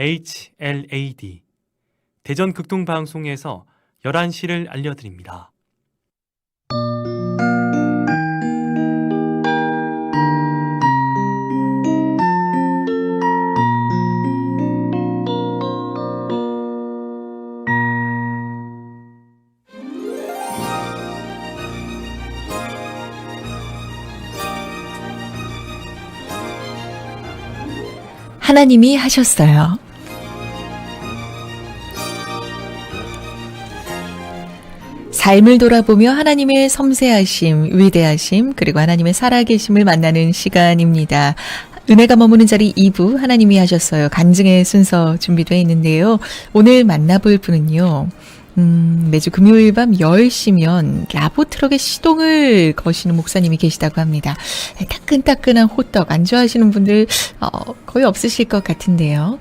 HLAD 대전 극동방송에서 11시를 알려드립니다. 하나님이 하셨어요. 삶을 돌아보며 하나님의 섬세하심, 위대하심, 그리고 하나님의 살아계심을 만나는 시간입니다. 은혜가 머무는 자리 2부 하나님이 하셨어요. 간증의 순서 준비되어 있는데요. 오늘 만나볼 분은요. 매주 금요일 밤 10시면 라보트럭에 시동을 거시는 목사님이 계시다고 합니다. 따끈따끈한 호떡 안 좋아하시는 분들 거의 없으실 것 같은데요.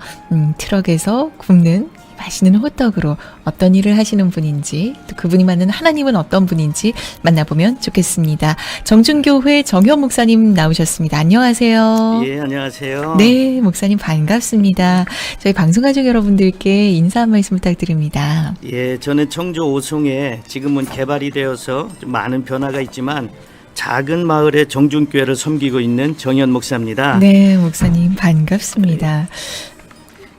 트럭에서 굽는 맛있는 호떡으로 어떤 일을 하시는 분인지, 또 그분이 만난 하나님은 어떤 분인지 만나보면 좋겠습니다. 정준교회 정현 목사님 나오셨습니다. 안녕하세요. 예, 안녕하세요. 네, 목사님 반갑습니다. 저희 방송가족 여러분들께 인사 한 말씀 부탁드립니다. 예, 저는 청주 오송에 지금은 개발이 되어서 좀 많은 변화가 있지만 작은 마을의 정준교회를 섬기고 있는 정현 목사입니다. 네, 목사님 반갑습니다.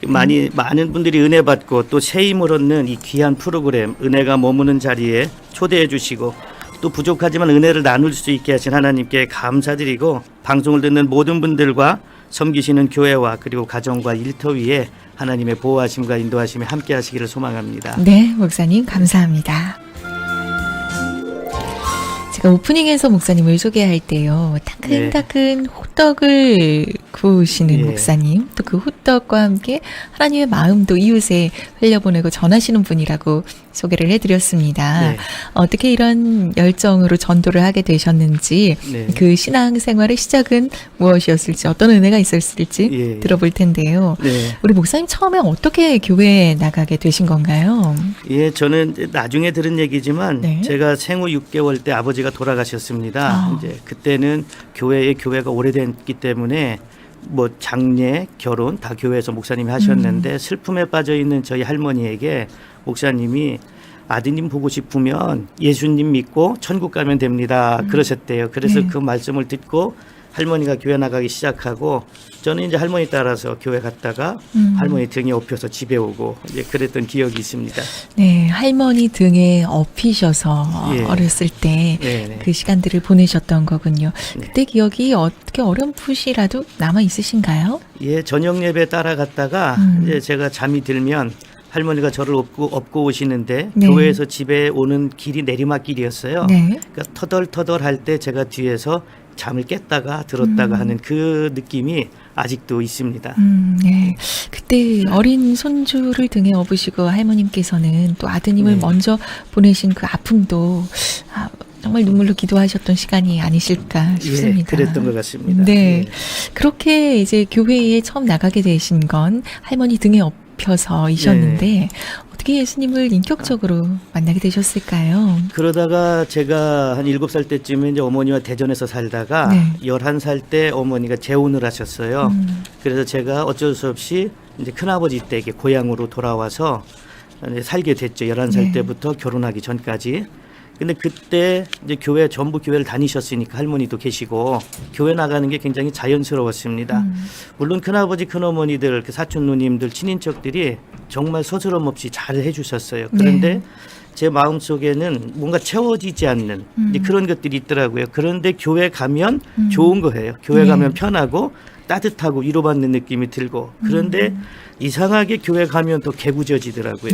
많은 분들이 은혜 받고 또 새 힘을 얻는 이 귀한 프로그램 은혜가 머무는 자리에 초대해 주시고 또 부족하지만 은혜를 나눌 수 있게 하신 하나님께 감사드리고 방송을 듣는 모든 분들과 섬기시는 교회와 그리고 가정과 일터 위에 하나님의 보호하심과 인도하심에 함께 하시기를 소망합니다. 네, 목사님 감사합니다. 제가 오프닝에서 목사님을 소개할 때요. 따끈따끈 호떡을 구우시는 목사님, 또 그 호떡과 함께 하나님의 마음도 이웃에 흘려보내고 전하시는 분이라고 소개를 해드렸습니다. 어떻게 이런 열정으로 전도를 하게 되셨는지, 그 신앙생활의 시작은 무엇이었을지, 어떤 은혜가 있었을지 들어볼 텐데요. 우리 목사님 처음에 어떻게 교회에 나가게 되신 건가요? 예, 저는 나중에 들은 얘기지만 제가 생후 6개월 때 아버지가 돌아가셨습니다. 이제 그때는 교회가 오래됐기 때문에 뭐 장례, 결혼 다 교회에서 목사님이 하셨는데 슬픔에 빠져 있는 저희 할머니에게 목사님이 아드님 보고 싶으면 예수님 믿고 천국 가면 됩니다. 그러셨대요. 그래서 그 말씀을 듣고 할머니가 교회 나가기 시작하고 저는 이제 할머니 따라서 교회 갔다가 할머니 등에 업혀서 집에 오고 이제 그랬던 기억이 있습니다. 네, 할머니 등에 업히셔서 어렸을 때 그 시간들을 보내셨던 거군요. 그때 기억이 어떻게 어렴풋이라도 남아 있으신가요? 예, 저녁 예배 따라갔다가 이제 제가 잠이 들면 할머니가 저를 업고 오시는데 교회에서 집에 오는 길이 내리막길이었어요. 그러니까 터덜터덜 할 때 제가 뒤에서 잠을 깼다가 들었다가 하는 그 느낌이 아직도 있습니다. 네. 그때 어린 손주를 등에 업으시고 할머님께서는 또 아드님을 먼저 보내신 그 아픔도 정말 눈물로 기도하셨던 시간이 아니실까 싶습니다. 그랬던 것 같습니다. 네. 그렇게 이제 교회에 처음 나가게 되신 건 할머니 등에 업혀서이셨는데 어떻게 예수님을 인격적으로 만나게 되셨을까요? 그러다가 제가 한 7살 때쯤에 이제 어머니와 대전에서 살다가 11살 때 어머니가 재혼을 하셨어요. 그래서 제가 어쩔 수 없이 이제 큰아버지 댁에 고향으로 돌아와서 살게 됐죠. 11살 때부터 결혼하기 전까지. 근데 그때 이제 전부 교회를 다니셨으니까 할머니도 계시고 교회 나가는 게 굉장히 자연스러웠습니다. 물론 큰아버지, 큰어머니들, 그 사촌 누님들, 친인척들이 정말 서스럼 없이 잘 해주셨어요. 그런데 제 마음속에는 뭔가 채워지지 않는 이제 그런 것들이 있더라고요. 그런데 교회 가면 좋은 거예요. 교회 가면 편하고 따뜻하고 위로받는 느낌이 들고 그런데 이상하게 교회 가면 또 개구져지더라고요.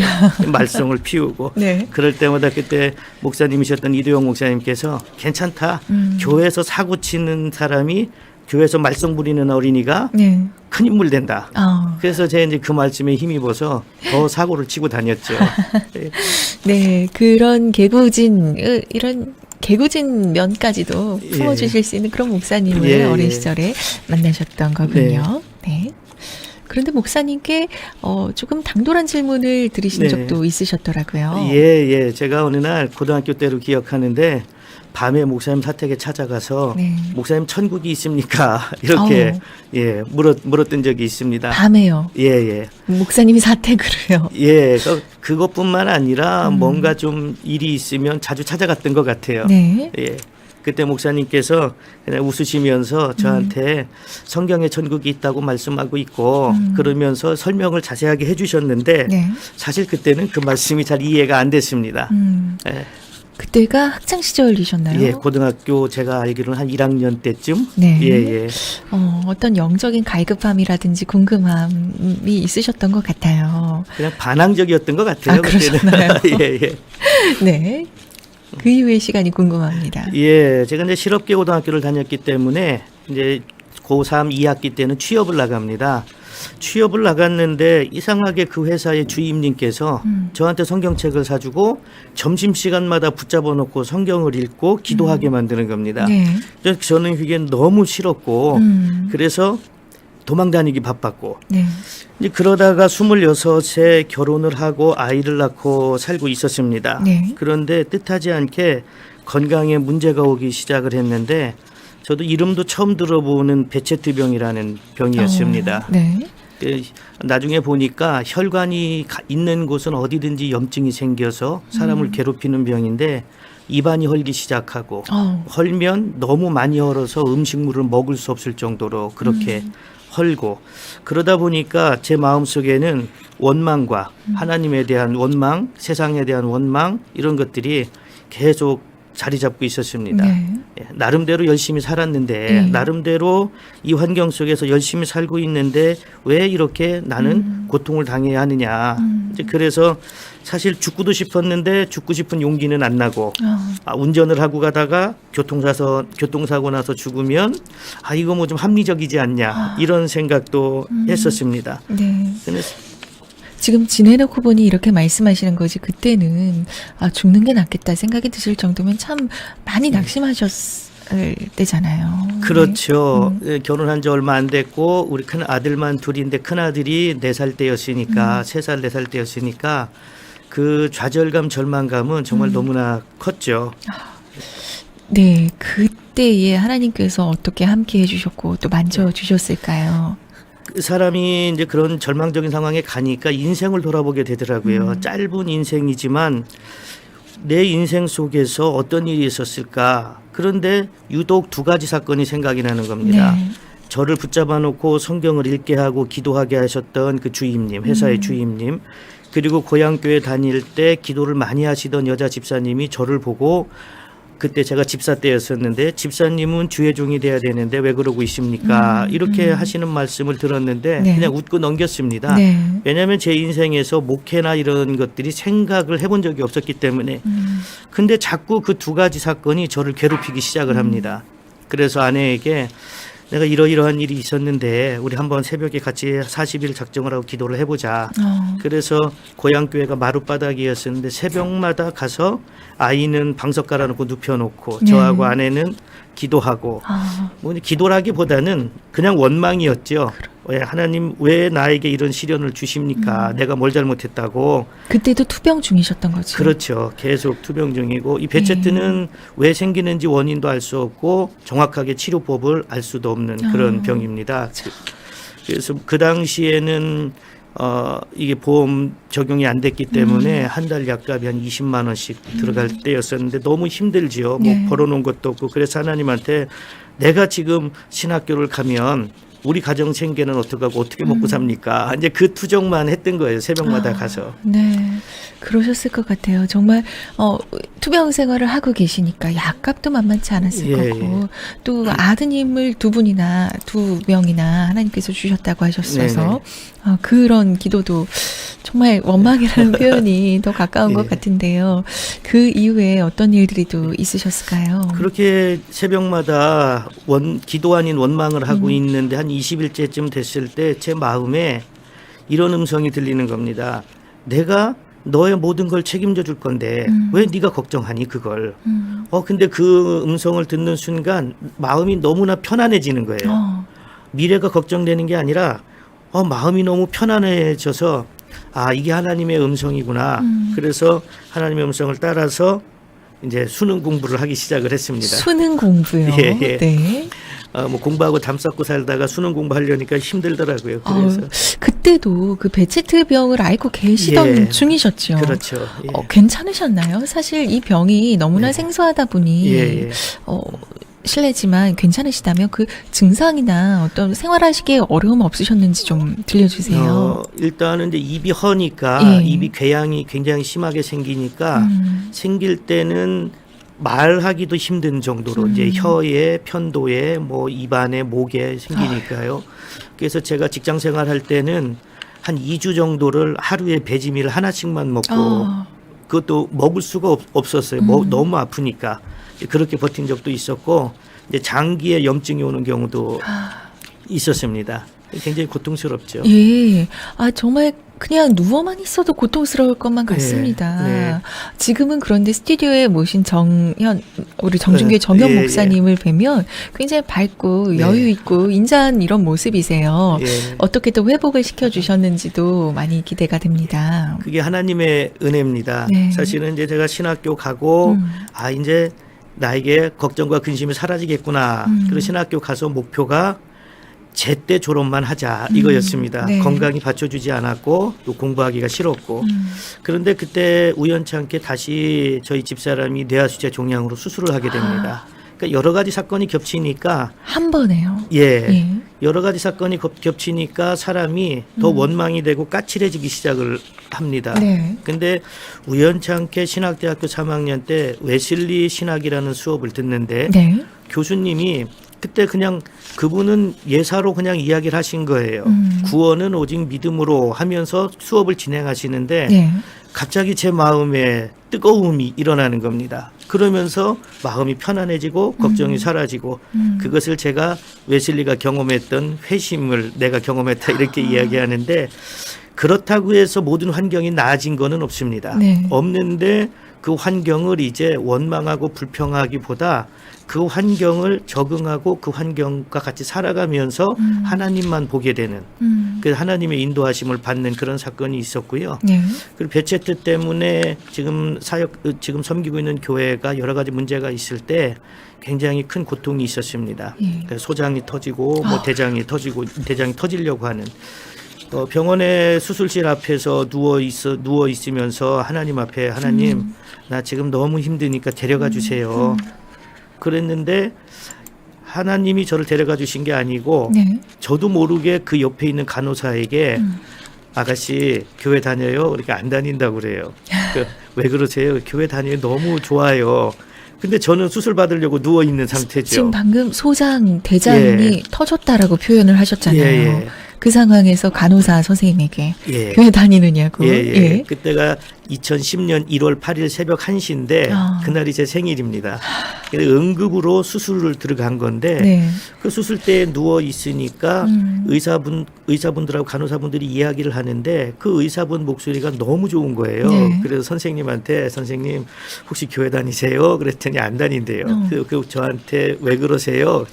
말썽을 피우고 그럴 때마다 그때 목사님이셨던 이도영 목사님께서 괜찮다. 교회에서 사고 치는 사람이 교회에서 말썽 부리는 어린이가 큰 인물 된다. 그래서 제가 이제 그 말씀에 힘입어서 더 사고를 치고 다녔죠. 네, 그런 이런 개구진 면까지도 품어주실 수 있는 그런 목사님을 어린 시절에 만나셨던 거군요. 네. 그런데 목사님께 조금 당돌한 질문을 드리신 적도 있으셨더라고요. 예. 제가 어느 날 고등학교 때로 기억하는데 밤에 목사님 사택에 찾아가서 네. 목사님 천국이 있습니까? 이렇게 예 물었던 적이 있습니다. 밤에요. 예. 목사님이 사택으로요. 예, 그것뿐만 아니라 뭔가 좀 일이 있으면 자주 찾아갔던 것 같아요. 네. 예. 그때 목사님께서 그냥 웃으시면서 저한테 성경에 천국이 있다고 말씀하고 있고 그러면서 설명을 자세하게 해주셨는데 네. 사실 그때는 그 말씀이 잘 이해가 안 됐습니다. 예. 그때가 학창 시절이셨나요? 예, 고등학교 제가 알기로는 한 1학년 때쯤. 네. 예. 어떤 영적인 갈급함이라든지 궁금함이 있으셨던 것 같아요. 그냥 반항적이었던 것 같아요. 아, 그러셨나요? 예. 네. 그 이후의 시간이 궁금합니다. 예, 제가 이제 실업계 고등학교를 다녔기 때문에 이제 고3 2학기 때는 취업을 나갑니다. 취업을 나갔는데 이상하게 그 회사의 주임님께서 저한테 성경책을 사주고 점심시간마다 붙잡아 놓고 성경을 읽고 기도하게 만드는 겁니다. 네. 저는 그게 너무 싫었고 그래서 도망 다니기 바빴고 네. 이제 그러다가 26에 결혼을 하고 아이를 낳고 살고 있었습니다. 네. 그런데 뜻하지 않게 건강에 문제가 오기 시작을 했는데 저도 이름도 처음 들어보는 베체트병이라는 병이었습니다. 네. 나중에 보니까 혈관이 있는 곳은 어디든지 염증이 생겨서 사람을 괴롭히는 병인데 입안이 헐기 시작하고 헐면 너무 많이 헐어서 음식물을 먹을 수 없을 정도로 그렇게 헐고 그러다 보니까 제 마음속에는 원망과 하나님에 대한 원망, 세상에 대한 원망 이런 것들이 계속 자리 잡고 있었습니다. 네. 예, 나름대로 열심히 살았는데 네. 나름대로 이 환경 속에서 열심히 살고 있는데 왜 이렇게 나는 고통을 당해야 하느냐. 이제 그래서 사실 죽고도 싶었는데 죽고 싶은 용기는 안 나고 운전을 하고 가다가 교통사고 나서 죽으면 이거 뭐 좀 합리적이지 않냐 이런 생각도 했었습니다. 네. 그래서 지금 지내놓고 보니 이렇게 말씀하시는 거지 그때는 죽는 게 낫겠다 생각이 드실 정도면 참 많이 낙심하셨을 때잖아요. 그렇죠. 예, 결혼한 지 얼마 안 됐고 우리 큰 아들만 둘인데 큰 아들이 4살 때였으니까 3살 4살 때였으니까 그 좌절감 절망감은 정말 너무나 컸죠. 네, 그때에 하나님께서 어떻게 함께 해주셨고 또 만져주셨을까요? 그 사람이 이제 그런 절망적인 상황에 가니까 인생을 돌아보게 되더라고요. 짧은 인생이지만 내 인생 속에서 어떤 일이 있었을까. 그런데 유독 2가지 사건이 생각이 나는 겁니다. 네. 저를 붙잡아 놓고 성경을 읽게 하고 기도하게 하셨던 그 주임님, 회사의 주임님, 그리고 고향교회 다닐 때 기도를 많이 하시던 여자 집사님이 저를 보고 그때 제가 집사 때였었는데 집사님은 주의 종이 돼야 되는데 왜 그러고 있습니까? 이렇게 하시는 말씀을 들었는데 네. 그냥 웃고 넘겼습니다. 네. 왜냐하면 제 인생에서 목회나 이런 것들이 생각을 해본 적이 없었기 때문에 근데 자꾸 그 2가지 사건이 저를 괴롭히기 시작을 합니다. 그래서 아내에게 내가 이러이러한 일이 있었는데 우리 한번 새벽에 같이 40일 작정을 하고 기도를 해보자. 그래서 고향교회가 마룻바닥이었었는데 새벽마다 가서 아이는 방석 깔아놓고 눕혀놓고 네. 저하고 아내는 기도하고 뭐 기도라기보다는 그냥 원망이었죠. 왜 하나님 왜 나에게 이런 시련을 주십니까? 내가 뭘 잘못했다고. 그때도 투병 중이셨던 거죠. 그렇죠. 계속 투병 중이고 이 베체트는 왜 생기는지 원인도 알 수 없고 정확하게 치료법을 알 수도 없는 그런 병입니다. 그래서 그 당시에는 이게 보험 적용이 안 됐기 때문에 한 달 약값이 한 20만 원씩 들어갈 때였었는데 너무 힘들지요. 네. 뭐 벌어놓은 것도 없고 그래서 하나님한테 내가 지금 신학교를 가면 우리 가정 생계는 어떡하고 어떻게 먹고 삽니까? 이제 그 투정만 했던 거예요. 새벽마다 가서. 네, 그러셨을 것 같아요. 정말 투병 생활을 하고 계시니까 약값도 만만치 않았을 예, 거고 또 아드님을 2명이나 하나님께서 주셨다고 하셨어서 그런 기도도 정말 원망이라는 표현이 더 가까운 것 같은데요. 그 이후에 어떤 일들이 또 있으셨을까요? 그렇게 새벽마다 기도 아닌 원망을 하고 있는데 한 20일째쯤 됐을 때 제 마음에 이런 음성이 들리는 겁니다. 내가 너의 모든 걸 책임져 줄 건데 왜 네가 걱정하니 그걸. 근데 그 음성을 듣는 순간 마음이 너무나 편안해지는 거예요. 미래가 걱정되는 게 아니라 마음이 너무 편안해져서 이게 하나님의 음성이구나. 그래서 하나님의 음성을 따라서 이제 수능 공부를 하기 시작을 했습니다. 수능 공부요. 예, 예. 네. 뭐 공부하고 담 쌓고 살다가 수능 공부하려니까 힘들더라고요. 그래서 그때도 그 베체트병을 앓고 계시던 예. 중이셨죠. 그렇죠. 예. 괜찮으셨나요? 사실 이 병이 너무나 예. 생소하다 보니 예, 예. 실례지만 괜찮으시다면 그 증상이나 어떤 생활하시기에 어려움 없으셨는지 좀 들려주세요. 일단은 이제 입이 허니까 예. 입이 궤양이 굉장히 심하게 생기니까 생길 때는 말하기도 힘든 정도로 이제 혀에 편도에 뭐 입안에 목에 생기니까요. 그래서 제가 직장 생활할 때는 한 2주 정도를 하루에 배지밀 하나씩만 먹고 그것도 먹을 수가 없었어요. 너무 아프니까 그렇게 버틴 적도 있었고 이제 장기에 염증이 오는 경우도 있었습니다. 굉장히 고통스럽죠. 예. 정말 그냥 누워만 있어도 고통스러울 것만 같습니다. 네. 지금은 그런데 스튜디오에 모신 우리 정준교의 정현 예, 목사님을 뵈면 굉장히 밝고 네. 여유 있고 인자한 이런 모습이세요. 예. 어떻게 또 회복을 시켜주셨는지도 많이 기대가 됩니다. 그게 하나님의 은혜입니다. 네. 사실은 이제 제가 신학교 가고 이제 나에게 걱정과 근심이 사라지겠구나. 그리고 신학교 가서 목표가 제때 졸업만 하자 이거였습니다. 네. 건강이 받쳐주지 않았고 또 공부하기가 싫었고 그런데 그때 우연찮게 다시 저희 집사람이 뇌하수체 종양으로 수술을 하게 됩니다. 그러니까 여러 가지 사건이 겹치니까 한 번에요. 예. 여러 가지 사건이 겹치니까 사람이 더 원망이 되고 까칠해지기 시작을 합니다. 네. 근데 우연찮게 신학대학교 3학년 때 웨슬리 신학이라는 수업을 듣는데 네. 교수님이 그때 그냥 그분은 예사로 그냥 이야기를 하신 거예요. 구원은 오직 믿음으로 하면서 수업을 진행하시는데 네. 갑자기 제 마음에 뜨거움이 일어나는 겁니다. 그러면서 마음이 편안해지고 걱정이 사라지고 그것을 제가 웨슬리가 경험했던 회심을 내가 경험했다 이렇게 이야기하는데 그렇다고 해서 모든 환경이 나아진 거는 없습니다. 네. 없는데 그 환경을 이제 원망하고 불평하기보다 그 환경을 적응하고 그 환경과 같이 살아가면서 하나님만 보게 되는 그 하나님의 인도하심을 받는 그런 사건이 있었고요. 네. 그리고 베체트 때문에 지금 섬기고 있는 교회가 여러 가지 문제가 있을 때 굉장히 큰 고통이 있었습니다. 예. 소장이 터지고 뭐 대장이 터지려고 하는 병원의 수술실 앞에서 누워 있으면서 하나님 앞에 하나님 나 지금 너무 힘드니까 데려가 주세요. 그랬는데 하나님이 저를 데려가 주신 게 아니고 네. 저도 모르게 그 옆에 있는 간호사에게 아가씨 교회 다녀요? 이렇게 안 다닌다고 그래요. 왜 그러세요? 교회 다니면 너무 좋아요. 근데 저는 수술 받으려고 누워 있는 상태죠. 지금 방금 소장, 대장이 예. 터졌다라고 표현을 하셨잖아요. 예. 그 상황에서 간호사 선생님에게 예. 교회 다니느냐고. 예. 그때가 2010년 1월 8일 새벽 1시인데 그날이 제 생일입니다. 응급으로 수술을 들어간 건데 네. 그 수술대에 누워 있으니까 의사분들하고 간호사분들이 이야기를 하는데 그 의사분 목소리가 너무 좋은 거예요. 네. 그래서 선생님한테 선생님 혹시 교회 다니세요? 그랬더니 안 다닌대요. 그 저한테 왜 그러세요?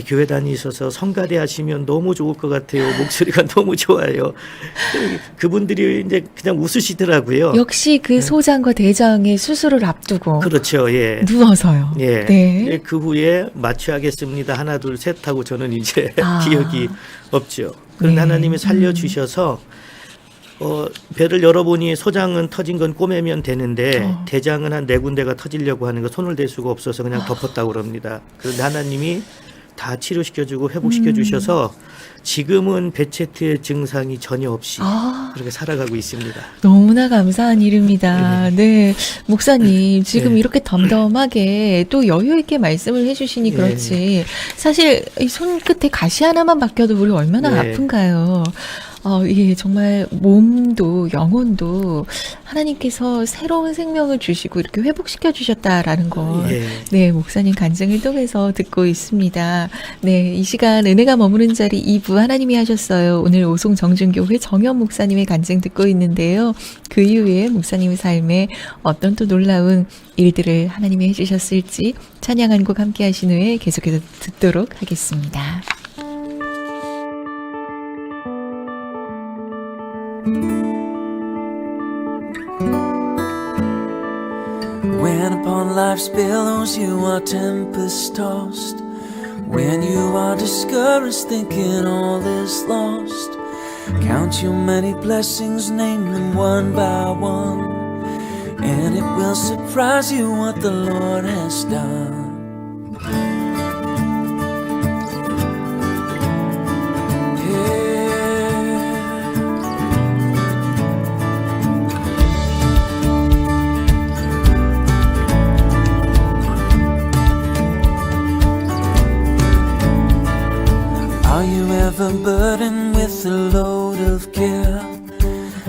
교회 다니셔서 성가대 하시면 너무 좋을 것 같아요. 목소리가 너무 좋아요. 그분들이 이제 그냥 웃으시더라고요. 역시 그 소장과 대장의 수술을 앞두고 그렇죠. 예. 누워서요. 예. 네. 그 후에 마취하겠습니다. 하나, 둘, 셋 하고 저는 이제 기억이 없죠. 그런데 네. 하나님이 살려주셔서 배를 열어보니 소장은 터진 건 꼬매면 되는데 대장은 한 4군데가 터지려고 하는 거 손을 댈 수가 없어서 그냥 덮었다고 그럽니다. 그런데 하나님이 다 치료시켜주고 회복시켜주셔서 지금은 베체트의 증상이 전혀 없이 그렇게 살아가고 있습니다. 너무나 감사한 일입니다. 네. 목사님, 지금 네. 이렇게 덤덤하게 또 여유 있게 말씀을 해주시니 그렇지. 사실 이 손끝에 가시 하나만 박혀도 우리 얼마나 네. 아픈가요? 예, 정말 몸도 영혼도 하나님께서 새로운 생명을 주시고 이렇게 회복시켜 주셨다라는 거. 예. 네, 목사님 간증을 통해서 듣고 있습니다. 네, 이 시간 은혜가 머무는 자리 2부 하나님이 하셨어요. 오늘 오송 정준교회 정현 목사님의 간증 듣고 있는데요. 그 이후에 목사님의 삶에 어떤 또 놀라운 일들을 하나님이 해주셨을지 찬양한 곡 함께 하신 후에 계속해서 듣도록 하겠습니다. When upon life's billows you are tempest tossed, when you are discouraged thinking all is lost, count your many blessings, name them one by one, and it will surprise you what the Lord has done. Are you ever burdened with a load of care?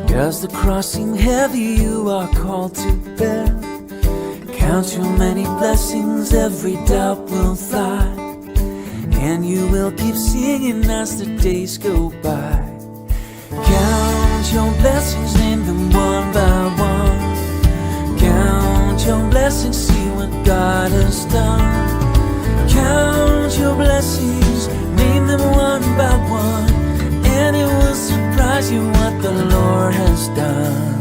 Does the cross seem heavy you are called to bear? Count your many blessings, every doubt will fly, and you will keep singing as the days go by. Count your blessings, name them one by one. Count your blessings, see what God has done. Count your blessings, name them one by one, and it will surprise you what the Lord has done.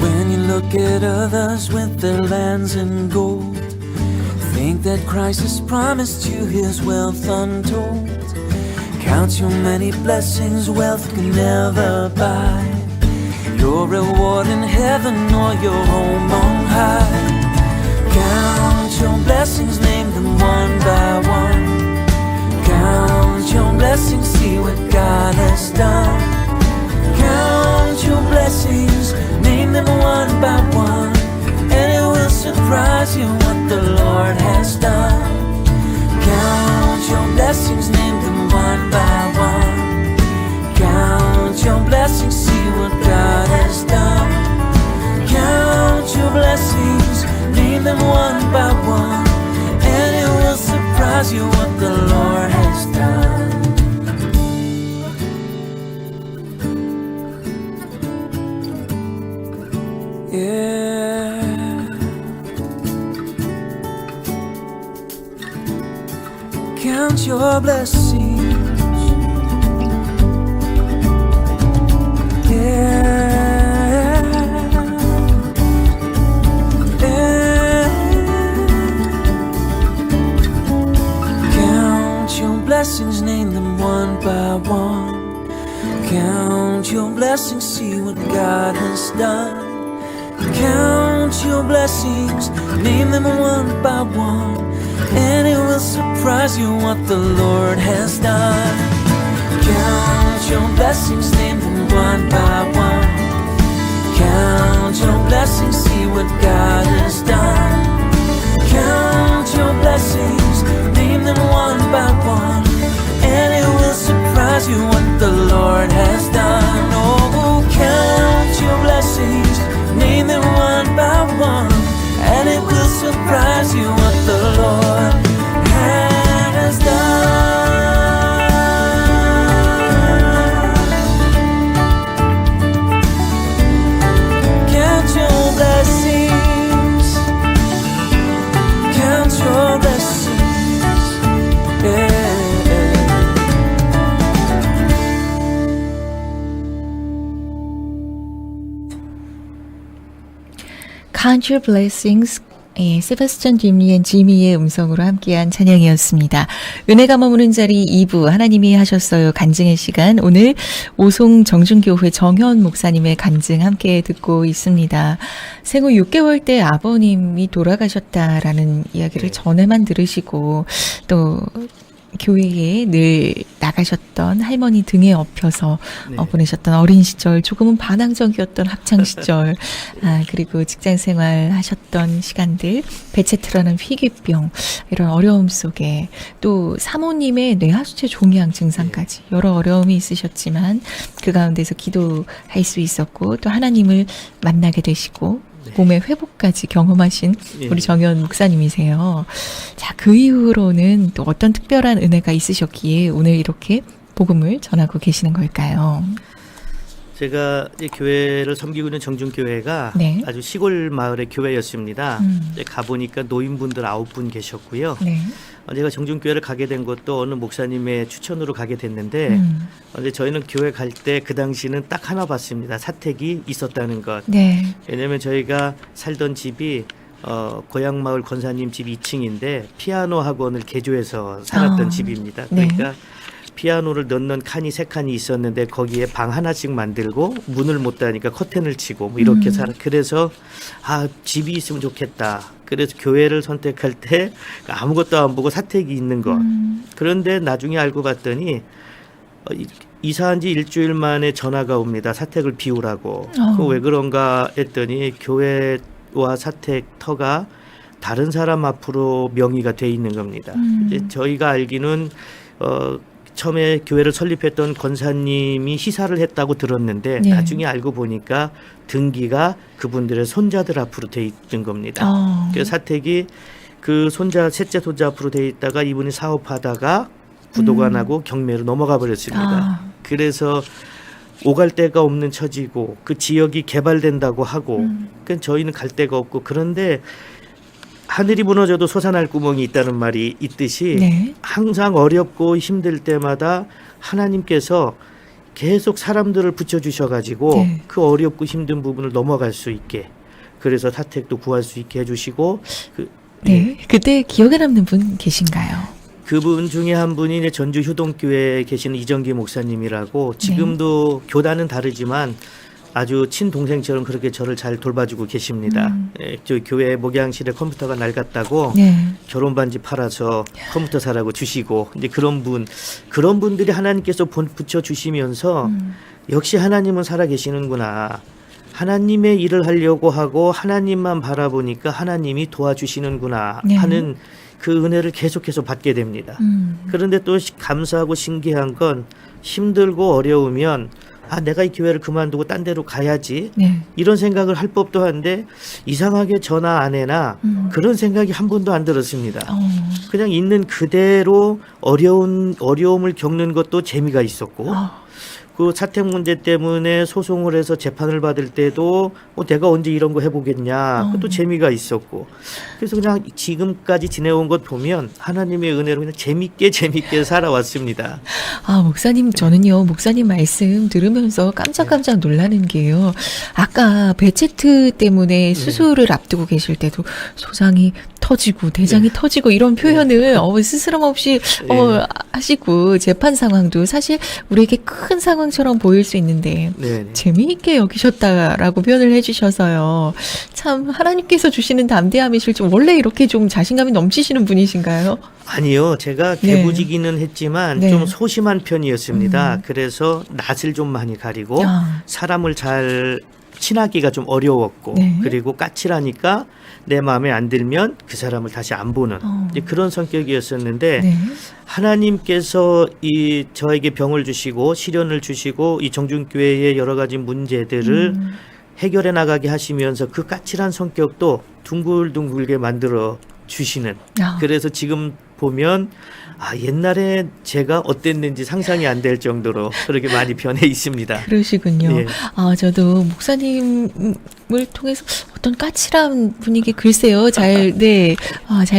When you look at others with their lands and gold, think that Christ has promised you his wealth untold. Count your many blessings, wealth can never buy your reward in heaven or your home on high. Count your blessings, name them one by one. Count your blessings, see what God has done. Count your blessings, name them one by one, and it will surprise you what the Lord has done. Count your blessings, name them one by one. Count your blessings, see what God has done. Count your blessings, name them one by one, and it will surprise you what the Lord has done. Yeah. Count your blessings. Count your blessings, name them one by one. Count your blessings, see what God has done. Count your blessings, name them one by one, and it will surprise you what the Lord has done. Count your blessings, name them one by one. Count your blessings, see what God has done. Count your blessings, name them one by one, and it will surprise you what the Lord has done. Oh, count your blessings, name them one by one, and it will surprise you what the Lord has done. Count your blessings, count your blessings, yeah. Count Your Blessings, 예, 세바스찬 뒷리 앤 지미의 음성으로 함께한 찬양이었습니다. 은혜가 머무는 자리 2부 하나님이 하셨어요. 간증의 시간. 오늘 오송 정준교회 정현 목사님의 간증 함께 듣고 있습니다. 생후 6개월 때 아버님이 돌아가셨다라는 이야기를 전에만 들으시고 또 교회에 늘 나가셨던 할머니 등에 업혀서 네. 보내셨던 어린 시절, 조금은 반항적이었던 학창 시절, 그리고 직장 생활 하셨던 시간들, 배체 트라는 희귀병, 이런 어려움 속에 또 사모님의 뇌하수체 종양 증상까지 여러 어려움이 있으셨지만 그 가운데서 기도할 수 있었고 또 하나님을 만나게 되시고 몸의 회복까지 경험하신 우리 정현 목사님이세요. 자, 그 이후로는 또 어떤 특별한 은혜가 있으셨기에 오늘 이렇게 복음을 전하고 계시는 걸까요? 제가 이제 교회를 섬기고 있는 정준교회가 네. 아주 시골 마을의 교회였습니다. 이제 가보니까 노인분들 9분 계셨고요. 네. 제가 정준교회를 가게 된 것도 어느 목사님의 추천으로 가게 됐는데 근데 저희는 교회 갈 때 그 당시는 딱 하나 봤습니다. 사택이 있었다는 것. 네. 왜냐하면 저희가 살던 집이 고향마을 권사님 집 2층인데 피아노 학원을 개조해서 살았던 집입니다. 네. 그러니까 피아노를 넣는 칸이 3칸이 있었는데 거기에 방 하나씩 만들고 문을 못 다니까 커튼을 치고 뭐 이렇게 그래서 집이 있으면 좋겠다. 그래서 교회를 선택할 때 아무것도 안 보고 사택이 있는 것. 그런데 나중에 알고 봤더니 이사한 지 일주일 만에 전화가 옵니다. 사택을 비우라고. 그 왜 그런가 했더니 교회와 사택 터가 다른 사람 앞으로 명의가 돼 있는 겁니다. 이제 저희가 알기는 처음에 교회를 설립했던 권사님이 시사를 했다고 들었는데 네. 나중에 알고 보니까 등기가 그분들의 손자들 앞으로 돼 있는 겁니다. 그래서 사택이 그 셋째 손자 앞으로 돼 있다가 이분이 사업하다가 부도가 나고 경매로 넘어가 버렸습니다. 그래서 오갈 데가 없는 처지고 그 지역이 개발된다고 하고 그러니까 저희는 갈 데가 없고 그런데 하늘이 무너져도 솟아날 구멍이 있다는 말이 있듯이 네. 항상 어렵고 힘들 때마다 하나님께서 계속 사람들을 붙여주셔가지고 네. 그 어렵고 힘든 부분을 넘어갈 수 있게 그래서 사택도 구할 수 있게 해주시고 네. 그때 기억에 남는 분 계신가요? 그분 중에 한 분이 이제 전주 효동교회에 계시는 이정기 목사님이라고 지금도 교단은 다르지만 아주 친동생처럼 그렇게 저를 잘 돌봐주고 계십니다. 저 교회 목양실에 컴퓨터가 낡았다고 네. 결혼 반지 팔아서 컴퓨터 사라고 주시고 이제 그런 분들이 하나님께서 붙여 주시면서 역시 하나님은 살아 계시는구나. 하나님의 일을 하려고 하고 하나님만 바라보니까 하나님이 도와주시는구나 네. 하는 그 은혜를 계속해서 받게 됩니다. 그런데 또 감사하고 신기한 건 힘들고 어려우면 내가 이 교회를 그만두고 딴 데로 가야지 네. 이런 생각을 할 법도 한데 이상하게 전화 안 해나 그런 생각이 한 번도 안 들었습니다. 그냥 있는 그대로 어려움을 겪는 것도 재미가 있었고 그 사택 문제 때문에 소송을 해서 재판을 받을 때도 내가 언제 이런 거 해보겠냐 그것도 재미가 있었고 그래서 그냥 지금까지 지내온 것 보면 하나님의 은혜로 그냥 재밌게 살아왔습니다. 목사님, 저는요, 목사님 말씀 들으면서 깜짝 놀라는 게요. 아까 배체트 때문에 수술을 앞두고 계실 때도 소장이 터지고 대장이 터지고 이런 표현을 스스럼 없이 하시고 재판 상황도 사실 우리에게 큰 상황처럼 보일 수 있는데 재미있게 여기셨다라고 표현을 해주셔서요. 참 하나님께서 주시는 담대함이실지 원래 이렇게 좀 자신감이 넘치시는 분이신가요? 아니요. 제가 개구지기는 했지만 좀 소심한 편이었습니다. 그래서 낯을 좀 많이 가리고 사람을 잘 친하기가 좀 어려웠고 그리고 까칠하니까 내 마음에 안 들면 그 사람을 다시 안 보는 이제 그런 성격이었었는데 하나님께서 저에게 병을 주시고 시련을 주시고 이 정준교회의 여러 가지 문제들을 해결해 나가게 하시면서 그 까칠한 성격도 둥글둥글게 만들어 주시는 그래서 지금 보면 옛날에 제가 어땠는지 상상이 안 될 정도로 그렇게 많이 변해 있습니다. 그러시군요. 저도 목사님을 통해서 어떤 까칠한 분위기 글쎄요. 잘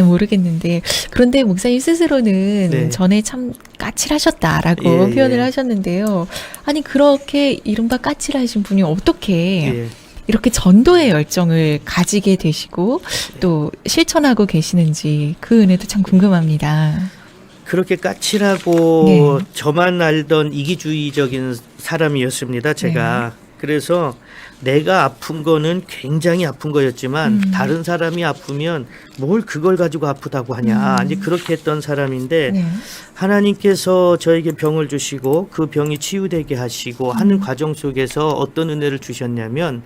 모르겠는데 그런데 목사님 스스로는 전에 참 까칠하셨다라고 표현을 하셨는데요. 아니 그렇게 이른바 까칠하신 분이 어떻게 이렇게 전도의 열정을 가지게 되시고 또 실천하고 계시는지 그 은혜도 참 궁금합니다. 그렇게 까칠하고 저만 알던 이기주의적인 사람이었습니다. 제가. 그래서 내가 아픈 거는 굉장히 아픈 거였지만 다른 사람이 아프면 뭘 그걸 가지고 아프다고 하냐. 이제 그렇게 했던 사람인데 하나님께서 저에게 병을 주시고 그 병이 치유되게 하시고 하는 과정 속에서 어떤 은혜를 주셨냐면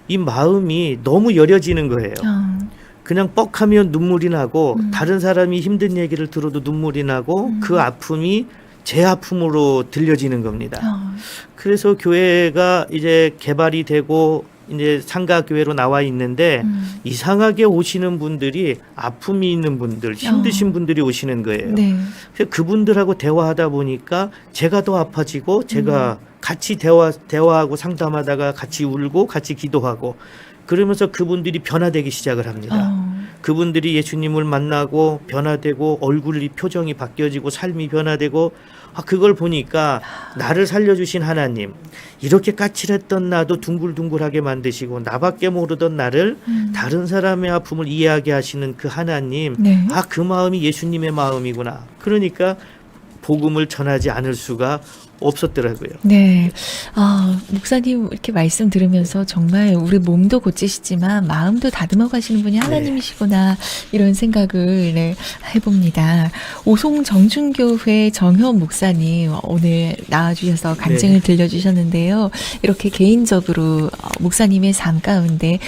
이 마음이 너무 여려지는 거예요. 그냥 뻑하면 눈물이 나고 다른 사람이 힘든 얘기를 들어도 눈물이 나고 그 아픔이 제 아픔으로 들려지는 겁니다. 그래서 교회가 이제 개발이 되고 이제 상가교회로 나와 있는데 이상하게 오시는 분들이 아픔이 있는 분들, 힘드신 분들이 오시는 거예요. 그래서 그분들하고 대화하다 보니까 제가 더 아파지고 제가 같이 대화하고 상담하다가 같이 울고 같이 기도하고 그러면서 그분들이 변화되기 시작을 합니다. 그분들이 예수님을 만나고 변화되고 얼굴이 표정이 바뀌어지고 삶이 변화되고 그걸 보니까 나를 살려주신 하나님, 이렇게 까칠했던 나도 둥글둥글하게 만드시고 나밖에 모르던 나를 다른 사람의 아픔을 이해하게 하시는 그 하나님, 네. 그 마음이 예수님의 마음이구나. 그러니까 복음을 전하지 않을 수가 없었더라고요. 네. 목사님 이렇게 말씀 들으면서 정말 우리 몸도 고치시지만 마음도 다듬어 가시는 분이 하나님이시구나 이런 생각을 해봅니다. 오송 정준교회 정현 목사님 오늘 나와주셔서 간증을 들려주셨는데요. 이렇게 개인적으로 목사님의 삶 가운데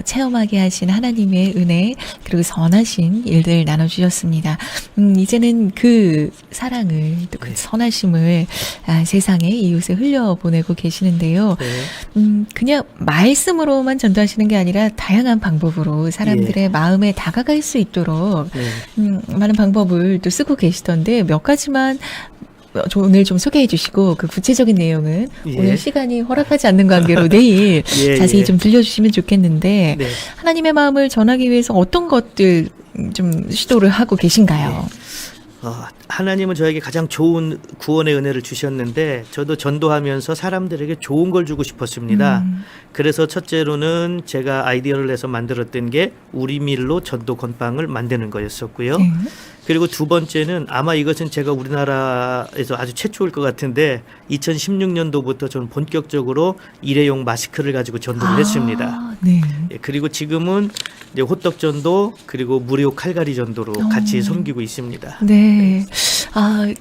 체험하게 하신 하나님의 은혜 그리고 선하신 일들 나눠주셨습니다. 이제는 그 사랑을 또 그 선하심을 세상에 이웃에 흘려보내고 계시는데요. 그냥 말씀으로만 전도하시는 게 아니라 다양한 방법으로 사람들의 마음에 다가갈 수 있도록 많은 방법을 또 쓰고 계시던데 몇 가지만 오늘 좀 소개해 주시고 그 구체적인 내용은 오늘 시간이 허락하지 않는 관계로 내일 자세히 좀 들려주시면 좋겠는데 하나님의 마음을 전하기 위해서 어떤 것들 좀 시도를 하고 계신가요? 하나님은 저에게 가장 좋은 구원의 은혜를 주셨는데 저도 전도하면서 사람들에게 좋은 걸 주고 싶었습니다. 그래서 첫째로는 제가 아이디어를 내서 만들었던 게 우리밀로 전도 건빵을 만드는 거였었고요. 그리고 두 번째는 아마 이것은 제가 우리나라에서 아주 최초일 것 같은데 2016년도부터 저는 본격적으로 일회용 마스크를 가지고 전도를 했습니다. 그리고 지금은 이제 호떡 전도 그리고 무료 칼갈이 전도로 같이 섬기고 있습니다. 네.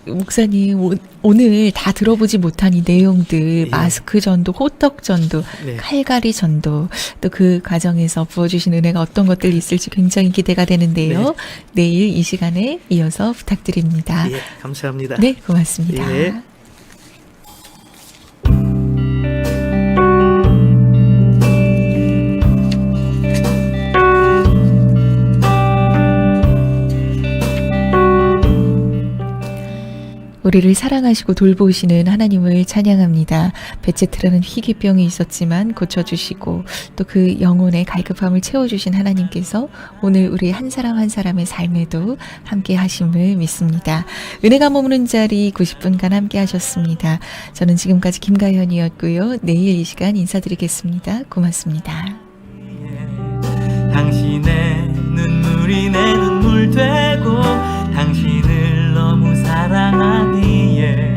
목사님 오늘 다 들어보지 못한 이 내용들 마스크 전도, 호떡 전도, 칼갈이 전도 또 그 과정에서 부어주신 은혜가 어떤 것들이 있을지 굉장히 기대가 되는데요. 내일 이 시간에 이어서 부탁드립니다. 감사합니다. 네, 고맙습니다. 우리를 사랑하시고 돌보시는 하나님을 찬양합니다. 베체트라는 희귀병이 있었지만 고쳐주시고 또 그 영혼의 갈급함을 채워주신 하나님께서 오늘 우리 한 사람 한 사람의 삶에도 함께 하심을 믿습니다. 은혜가 머무는 자리 90분간 함께 하셨습니다. 저는 지금까지 김가현이었고요. 내일 이 시간 인사드리겠습니다. 고맙습니다. 당신의 눈물이 내 눈물 되고 당신을 너무 사랑하기에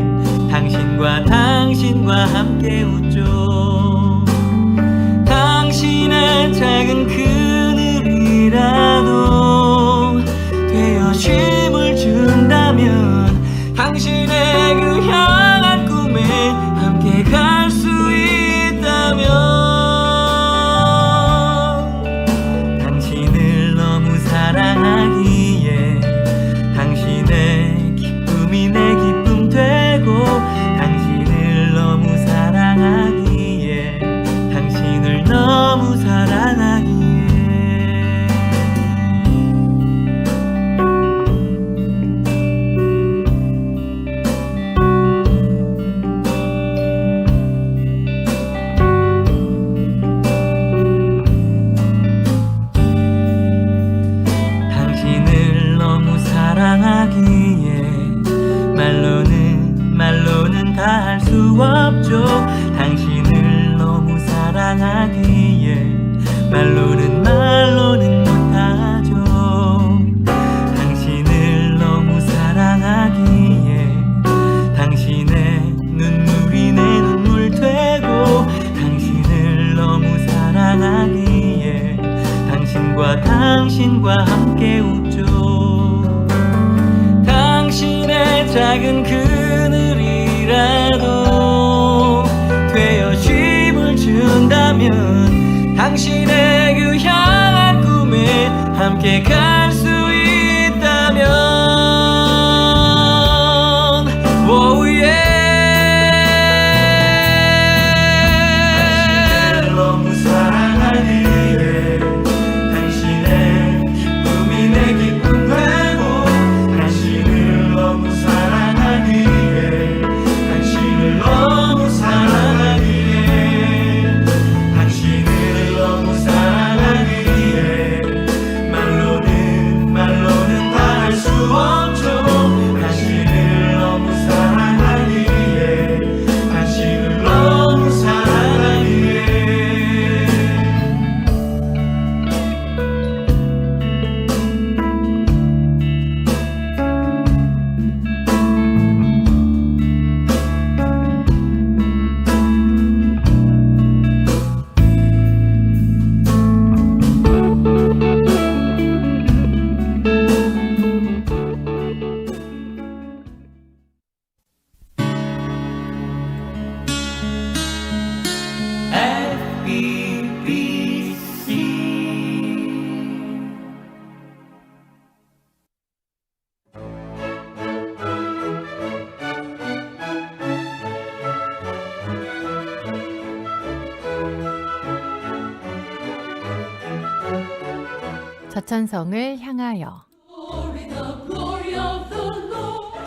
당신과 함께 웃죠. 당신의 작은 그늘이라도 되어 쉼을 준다면 당신의 그 향한 꿈에 함께 갈 수 있다면 당신을 너무 사랑하기에 당신의 기쁨이 내 기쁨 되고 당신을 너무 사랑하기에 당신을 너무 사랑하기에 당신을 너무 사랑하기에 말로는 다 할 수 없죠. 당신을 너무 사랑하기에 말로는 못하죠. 당신을 너무 사랑하기에 당신의 눈물이 내 눈물 되고 당신을 너무 사랑하기에 당신과 함께 웃죠. 당신의 작은 그늘이라도 되어 쉼을 준다면 당신의 그 향한 꿈에 함께 갈 수 있다면 oh yeah. 너무 사랑하기에 당신의 기쁨이 내 기쁨 되고 당신을 너무 사랑하기에 당신을 너무 사랑하기에 당신을 너무 사랑하기에 말로 저천성을 향하여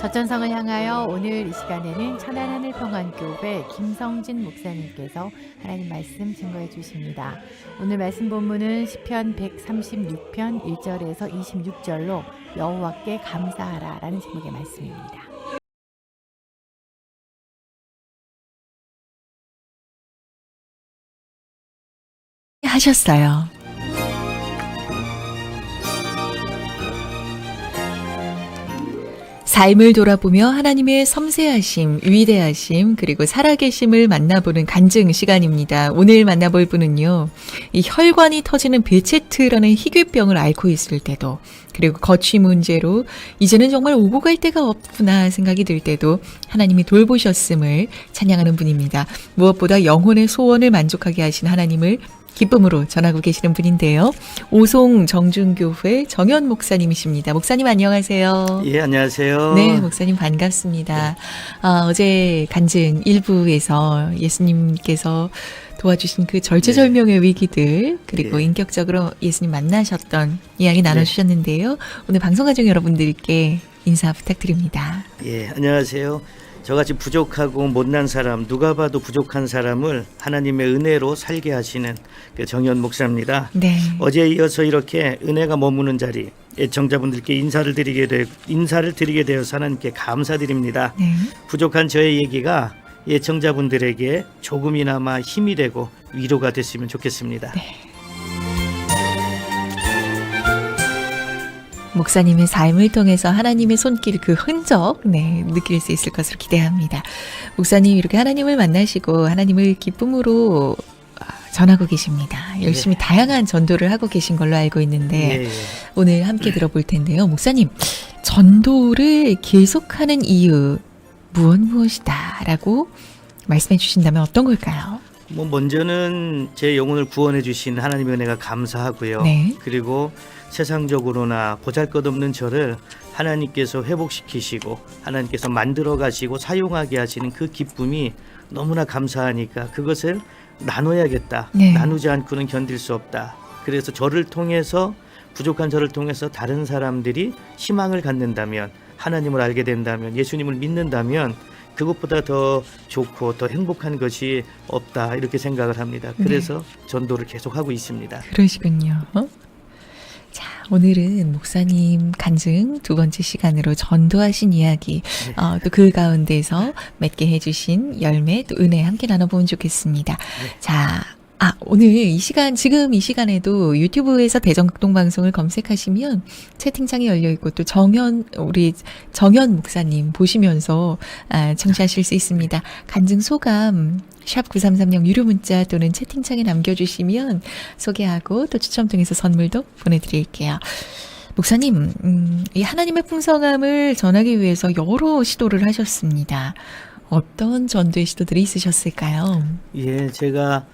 저천성을 향하여 오늘 이 시간에는 천안하늘 평안교회 김성진 목사님께서 하나님 말씀 증거해 주십니다. 오늘 말씀 본문은 시편 136편 1절에서 26절로 여호와께 감사하라 라는 제목의 말씀입니다. 하셨어요. 삶을 돌아보며 하나님의 섬세하심, 위대하심, 그리고 살아계심을 만나보는 간증 시간입니다. 오늘 만나볼 분은요, 이 혈관이 터지는 베체트라는 희귀병을 앓고 있을 때도, 그리고 거취 문제로 이제는 정말 오고 갈 데가 없구나 생각이 들 때도 하나님이 돌보셨음을 찬양하는 분입니다. 무엇보다 영혼의 소원을 만족하게 하신 하나님을 기쁨으로 전하고 계시는 분인데요. 오송 정준교회 정현 목사님이십니다. 목사님 안녕하세요. 예, 안녕하세요. 네, 목사님 반갑습니다. 어제 간증 1부에서 예수님께서 도와주신 그 절체절명의 위기들, 그리고 예. 인격적으로 예수님 만나셨던 이야기 나눠주셨는데요. 오늘 방송 가족 여러분들께 인사 부탁드립니다. 예, 안녕하세요. 저같이 부족하고 못난 사람, 누가 봐도 부족한 사람을 하나님의 은혜로 살게 하시는 그 정현 목사입니다. 네. 어제에 이어서 이렇게 은혜가 머무는 자리, 애청자분들께 인사를 드리게 되어서 하나님께 감사드립니다. 네. 부족한 저의 얘기가 애청자분들에게 조금이나마 힘이 되고 위로가 됐으면 좋겠습니다. 네. 목사님의 삶을 통해서 하나님의 손길 그 흔적 느낄 수 있을 것으로 기대합니다. 목사님 이렇게 하나님을 만나시고 하나님을 기쁨으로 전하고 계십니다. 열심히 다양한 전도를 하고 계신 걸로 알고 있는데 예. 오늘 함께 들어볼 텐데요. 목사님, 전도를 계속하는 이유 무엇이다 라고 말씀해 주신다면 어떤 걸까요? 먼저는 제 영혼을 구원해 주신 하나님의 은혜가 감사하고요. 네. 그리고 세상적으로나 보잘것없는 저를 하나님께서 회복시키시고 하나님께서 만들어 가시고 사용하게 하시는 그 기쁨이 너무나 감사하니까 그것을 나눠야겠다. 네. 나누지 않고는 견딜 수 없다. 그래서 저를 통해서 부족한 저를 통해서 다른 사람들이 희망을 갖는다면, 하나님을 알게 된다면, 예수님을 믿는다면 그것보다 더 좋고 더 행복한 것이 없다, 이렇게 생각을 합니다. 그래서 전도를 계속하고 있습니다. 그러시군요. 자, 오늘은 목사님 간증 두 번째 시간으로 전도하신 이야기, 또 그 가운데서 맺게 해주신 열매, 또 은혜 함께 나눠보면 좋겠습니다. 자, 오늘 이 시간, 지금 이 시간에도 유튜브에서 대전극동방송을 검색하시면 채팅창이 열려있고 또 우리 정현 목사님 보시면서 청취하실 수 있습니다. 간증 소감 샵 9330 유료 문자 또는 채팅창에 남겨주시면 소개하고 또 추첨 통해서 선물도 보내드릴게요. 목사님, 이 하나님의 풍성함을 전하기 위해서 여러 시도를 하셨습니다. 어떤 전도의 시도들이 있으셨을까요? 예, 제가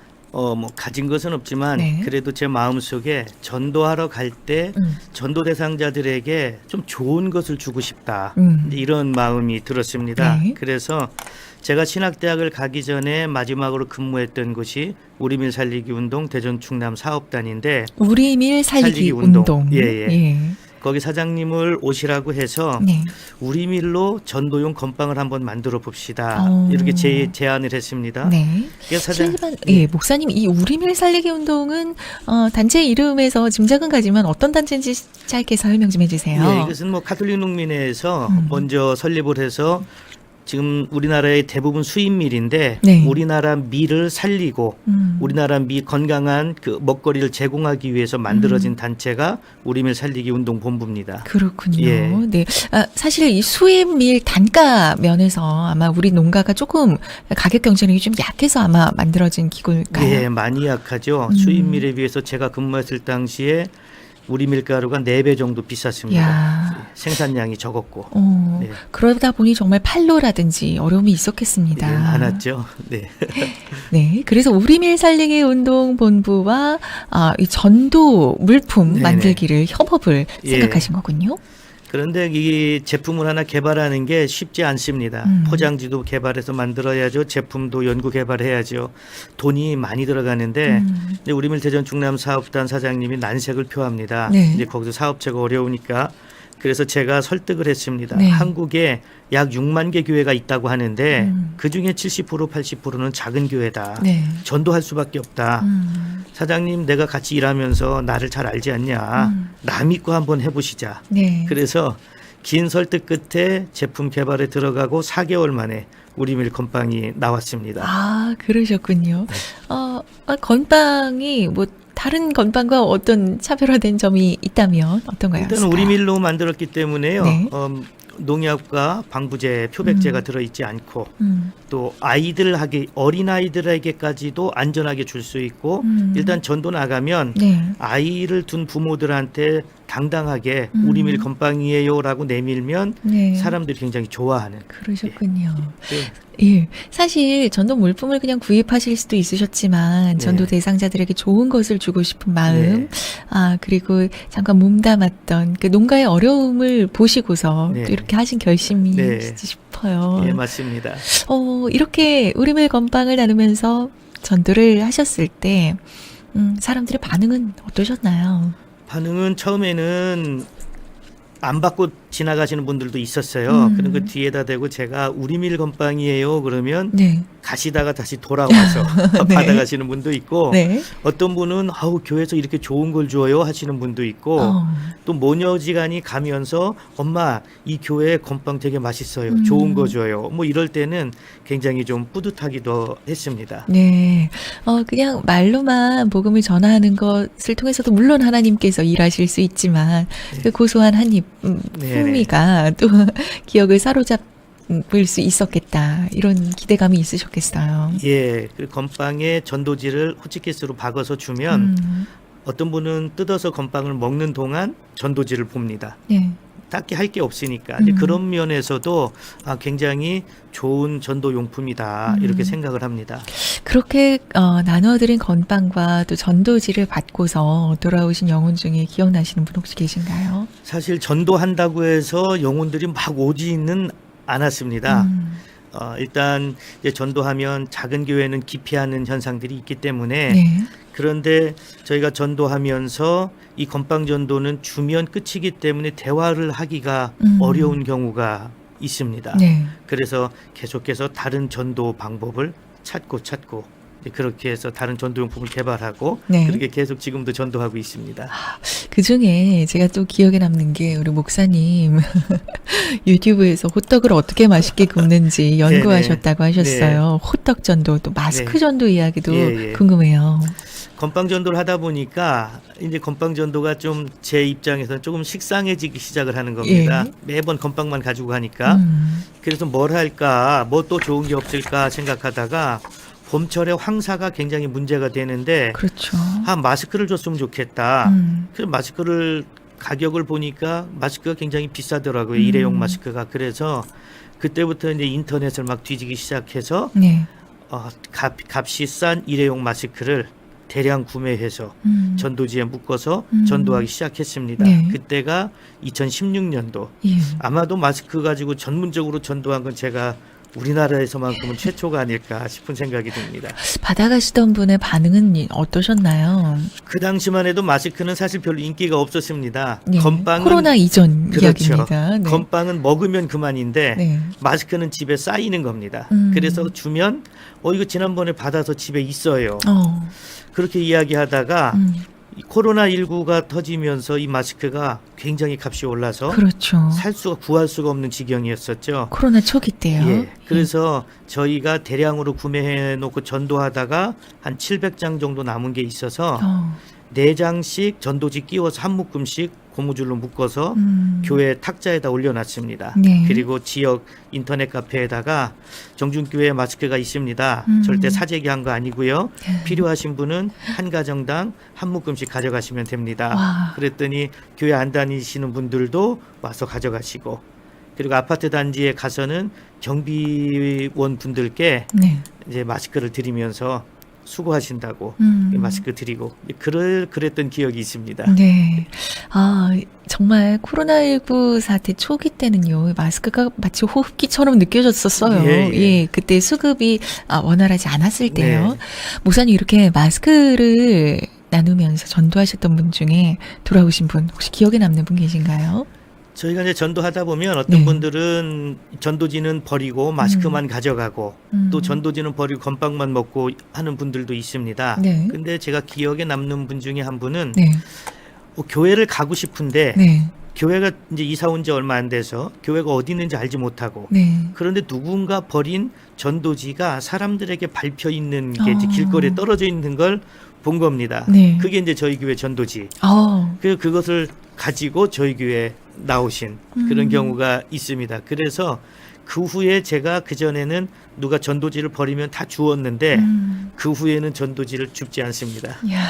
가진 것은 없지만 네. 그래도 제 마음속에 전도하러 갈 때 전도 대상자들에게 좀 좋은 것을 주고 싶다, 이런 마음이 들었습니다. 네. 그래서 제가 신학대학을 가기 전에 마지막으로 근무했던 곳이 우리밀 살리기 운동 대전 충남 사업단인데, 우리밀 살리기 운동. 예. 거기 사장님을 오시라고 해서 네. 우리밀로 전도용 건빵을 한번 만들어 봅시다, 이렇게 제안을 했습니다. 네. 그래서 목사님, 이 우리밀 살리기 운동은 단체 이름에서 짐작은 가지만 어떤 단체인지 짧게 설명 좀 해주세요. 예, 이것은 가톨릭 농민회에서 먼저 설립을 해서 지금 우리나라의 대부분 수입밀인데, 네. 우리나라 밀을 살리고 우리나라 건강한 그 먹거리를 제공하기 위해서 만들어진 단체가 우리밀 살리기 운동 본부입니다. 그렇군요. 예. 네. 사실 이 수입밀 단가 면에서 아마 우리 농가가 조금 가격 경쟁력이 좀 약해서 아마 만들어진 기구일까요? 예, 많이 약하죠. 수입밀에 비해서 제가 근무했을 당시에 우리 밀가루가 4배 정도 비쌌습니다. 야. 생산량이 적었고. 네. 그러다 보니 정말 판로라든지 어려움이 있었겠습니다. 네, 많았죠. 네. 네, 그래서 우리밀 살리기 운동 본부와 이 전도 물품 네네. 만들기를 협업을 예. 생각하신 거군요. 그런데 이 제품을 하나 개발하는 게 쉽지 않습니다. 포장지도 개발해서 만들어야죠. 제품도 연구 개발해야죠. 돈이 많이 들어가는데 이제 우리밀 대전 충남 사업단 사장님이 난색을 표합니다. 네. 이제 거기서 사업체가 어려우니까 그래서 제가 설득을 했습니다. 네. 한국에 약 6만 개 교회가 있다고 하는데 그중에 70% 80%는 작은 교회다. 네. 전도할 수밖에 없다. 사장님 내가 같이 일하면서 나를 잘 알지 않냐. 나 믿고 한번 해보시자. 네. 그래서 긴 설득 끝에 제품 개발에 들어가고 4개월 만에 우리밀 건빵이 나왔습니다. 아, 그러셨군요. 건빵이 뭐 다른 건빵과 어떤 차별화된 점이 있다면 어떤 거였을까요? 일단 우리밀로 만들었기 때문에요. 네. 농약과 방부제, 표백제가 들어있지 않고 또 어린 아이들에게까지도 안전하게 줄 수 있고 일단 전도 나가면 네. 아이를 둔 부모들한테 당당하게 우리밀 건빵이에요라고 내밀면 네. 사람들이 굉장히 좋아하는. 그러셨군요. 네. 예. 사실 전도 물품을 그냥 구입하실 수도 있으셨지만 전도 대상자들에게 좋은 것을 주고 싶은 마음, 네. 그리고 잠깐 몸담았던 그 농가의 어려움을 보시고서 네. 또 이렇게 하신 결심이 네. 있으시 싶어요. 예, 맞습니다. 이렇게 우리밀 건빵을 나누면서 전도를 하셨을 때 사람들의 반응은 어떠셨나요? 반응은 처음에는 안 받고 지나가시는 분들도 있었어요. 그런 그 뒤에다 대고 제가 우리밀 건빵이에요. 그러면 네. 가시다가 다시 돌아와서 네. 받아가시는 분도 있고 네. 어떤 분은 교회에서 이렇게 좋은 걸 줘요 하시는 분도 있고 또 모녀지간이 가면서 엄마 이 교회 건빵 되게 맛있어요. 좋은 거 줘요. 뭐 이럴 때는 굉장히 좀 뿌듯하기도 했습니다. 네. 그냥 말로만 복음을 전하는 것을 통해서도 물론 하나님께서 일하실 수 있지만 그 고소한 한 입 풍미가 또 기억을 사로잡을 수 있었겠다. 이런 기대감이 있으셨겠어요. 예, 그 건빵에 전도지를 호치키스로 박아서 주면 어떤 분은 뜯어서 건빵을 먹는 동안 전도지를 봅니다. 네. 딱히 할 게 없으니까 이제 그런 면에서도 굉장히 좋은 전도 용품이다 이렇게 생각을 합니다. 그렇게 나누어드린 건빵과 또 전도지를 받고서 돌아오신 영혼 중에 기억나시는 분 혹시 계신가요? 사실 전도한다고 해서 영혼들이 막 오지는 않았습니다. 일단 이제 전도하면 작은 교회는 기피하는 현상들이 있기 때문에 네. 그런데 저희가 전도하면서 이 건빵 전도는 주면 끝이기 때문에 대화를 하기가 어려운 경우가 있습니다. 네. 그래서 계속해서 다른 전도 방법을 찾고 그렇게 해서 다른 전도용품을 개발하고 네. 그렇게 계속 지금도 전도하고 있습니다. 그 중에 제가 또 기억에 남는 게 우리 목사님 유튜브에서 호떡을 어떻게 맛있게 굽는지 연구하셨다고 하셨어요. 호떡 전도 또 마스크 네. 전도 이야기도 예. 궁금해요. 건빵 전도를 하다 보니까 이제 건빵 전도가 좀 제 입장에서는 조금 식상해지기 시작을 하는 겁니다. 매번 건빵만 가지고 가니까. 그래서 뭘 할까, 뭐 또 좋은 게 없을까 생각하다가 봄철에 황사가 굉장히 문제가 되는데 그렇죠. 마스크를 줬으면 좋겠다. 그래서 마스크를 가격을 보니까 마스크가 굉장히 비싸더라고요. 일회용 마스크가. 그래서 그때부터 이제 인터넷을 막 뒤지기 시작해서 네. 값이 싼 일회용 마스크를 대량 구매해서 전도지에 묶어서 전도하기 시작했습니다. 네. 그때가 2016년도. 예. 아마도 마스크 가지고 전문적으로 전도한 건 제가 우리나라에서만큼은 최초가 아닐까 싶은 생각이 듭니다. 받아가시던 분의 반응은 어떠셨나요? 그 당시만 해도 마스크는 사실 별로 인기가 없었습니다. 네. 건빵은 코로나 이전 그렇죠. 이야기입니다. 네. 건빵은 먹으면 그만인데 네. 마스크는 집에 쌓이는 겁니다. 그래서 주면 이거 지난번에 받아서 집에 있어요. 그렇게 이야기하다가 코로나19가 터지면서 이 마스크가 굉장히 값이 올라서 그렇죠. 구할 수가 없는 지경이었었죠. 코로나 초기 때요. 예. 그래서 저희가 대량으로 구매해 놓고 전도하다가 한 700장 정도 남은 게 있어서 4장씩 전도지 끼워서 한 묶음씩 고무줄로 묶어서 교회 탁자에다 올려놨습니다. 네. 그리고 지역 인터넷 카페에다가 정준교회 마스크가 있습니다. 절대 사재기한 거 아니고요. 필요하신 분은 한 가정당 한 묶음씩 가져가시면 됩니다. 와. 그랬더니 교회 안 다니시는 분들도 와서 가져가시고, 그리고 아파트 단지에 가서는 경비원 분들께 네. 이제 마스크를 드리면서 수고하신다고 마스크 드리고 그랬던 기억이 있습니다. 네. 아, 정말 코로나19 사태 초기 때는요, 마스크가 마치 호흡기처럼 느껴졌었어요. 예, 예. 그때 수급이 원활하지 않았을 때요. 네. 목사님 이렇게 마스크를 나누면서 전도하셨던 분 중에 돌아오신 분 혹시 기억에 남는 분 계신가요? 저희가 이제 전도하다 보면 어떤 네. 분들은 전도지는 버리고 마스크만 가져가고 또 전도지는 버리고 건빵만 먹고 하는 분들도 있습니다. 네. 근데 제가 기억에 남는 분 중에 한 분은 네. 교회를 가고 싶은데 네. 교회가 이제 이사 온 지 얼마 안 돼서 교회가 어디 있는지 알지 못하고 네. 그런데 누군가 버린 전도지가 사람들에게 밟혀 있는 게 이제 어. 길거리에 떨어져 있는 걸 본 겁니다. 네. 그게 이제 저희 교회 전도지. 어. 그것을 가지고 저희 교회에 나오신 그런 경우가 있습니다. 그래서 그 후에 제가 그전에는 누가 전도지를 버리면 다 주웠는데 그 후에는 전도지를 줍지 않습니다. 이야,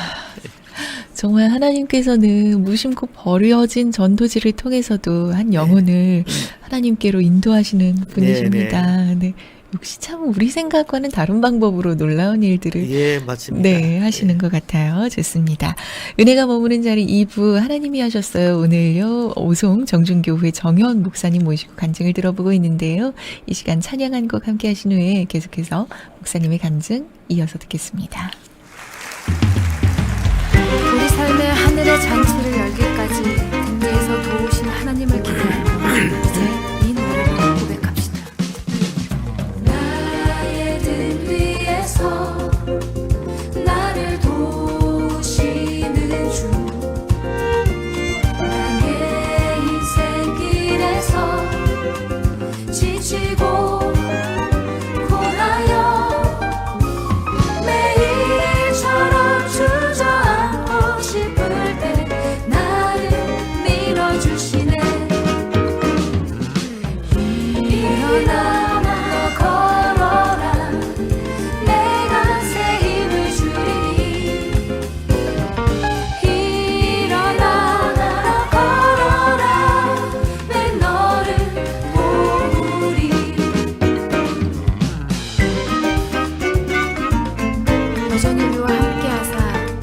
정말 하나님께서는 무심코 버려진 전도지를 통해서도 한 영혼을 하나님께로 인도하시는 분이십니다. 네. 역시 참 우리 생각과는 다른 방법으로 놀라운 일들을 예, 맞습니다. 네, 하시는 것 같아요. 좋습니다. 은혜가 머무는 자리 2부 하나님이 하셨어요. 오늘요, 오송 정준교회 정현 목사님 모시고 간증을 들어보고 있는데요. 이 시간 찬양 한 곡 함께 하신 후에 계속해서 목사님의 간증 이어서 듣겠습니다. 우리 삶의 하늘의 잔치를 열기까지 등대에서 도우신 하나님을 기대하며 이제 이 노래로 고백합시다. 나의 등 위에서 나를 도우시는 주, 나의 인생 길에서 지치고 고나여 매일처럼 주저앉고 싶을 때 나를 밀어주시네. 일어나 너 걸어라, 내가 새 힘을 주리니. 일어나 너 걸어라, 내 너를 도우리. 여전히 우리와 함께하사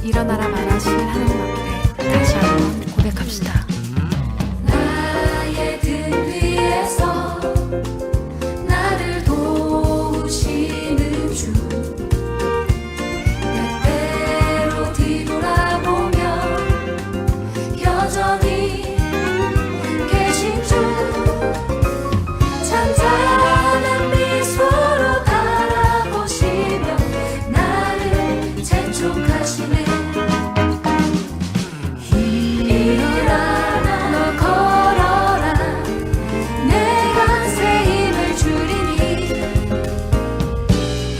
일어나라 말하실 하나님 앞에 다시 한번 고백합시다. 나의 등 위에서 나를 도우시는 주, 때때로 뒤돌아보며 여전히 계신 주, 잔잔한 미소로 바라보시며 나를 재촉하시네. 일어나 너 걸어라, 내가 새 힘을 주리니.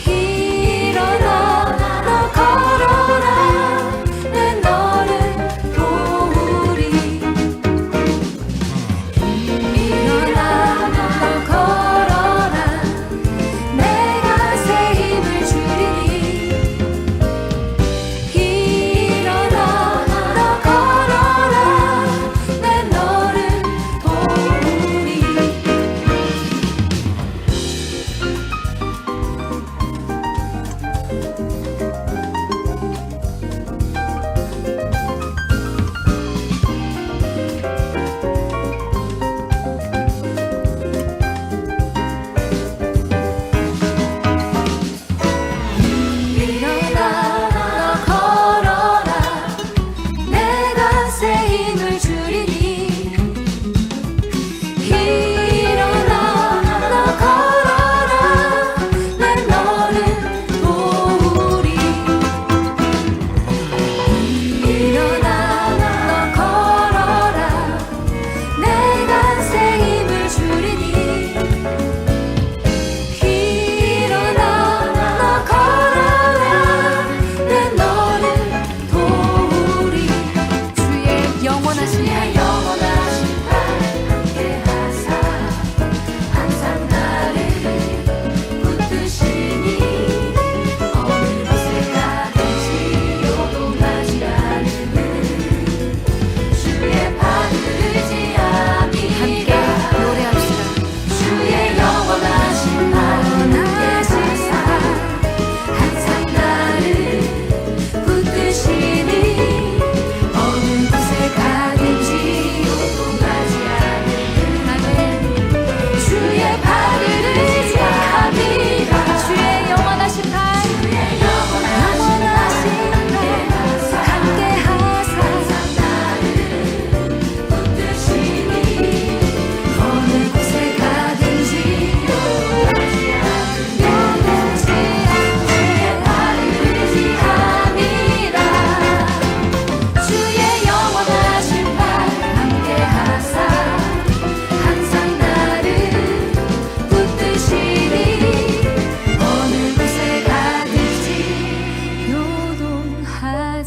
일어나 너 걸어라, 내 너를 도우리. 일어나 너 걸어라, 내가 새 힘을 주리니. 일어나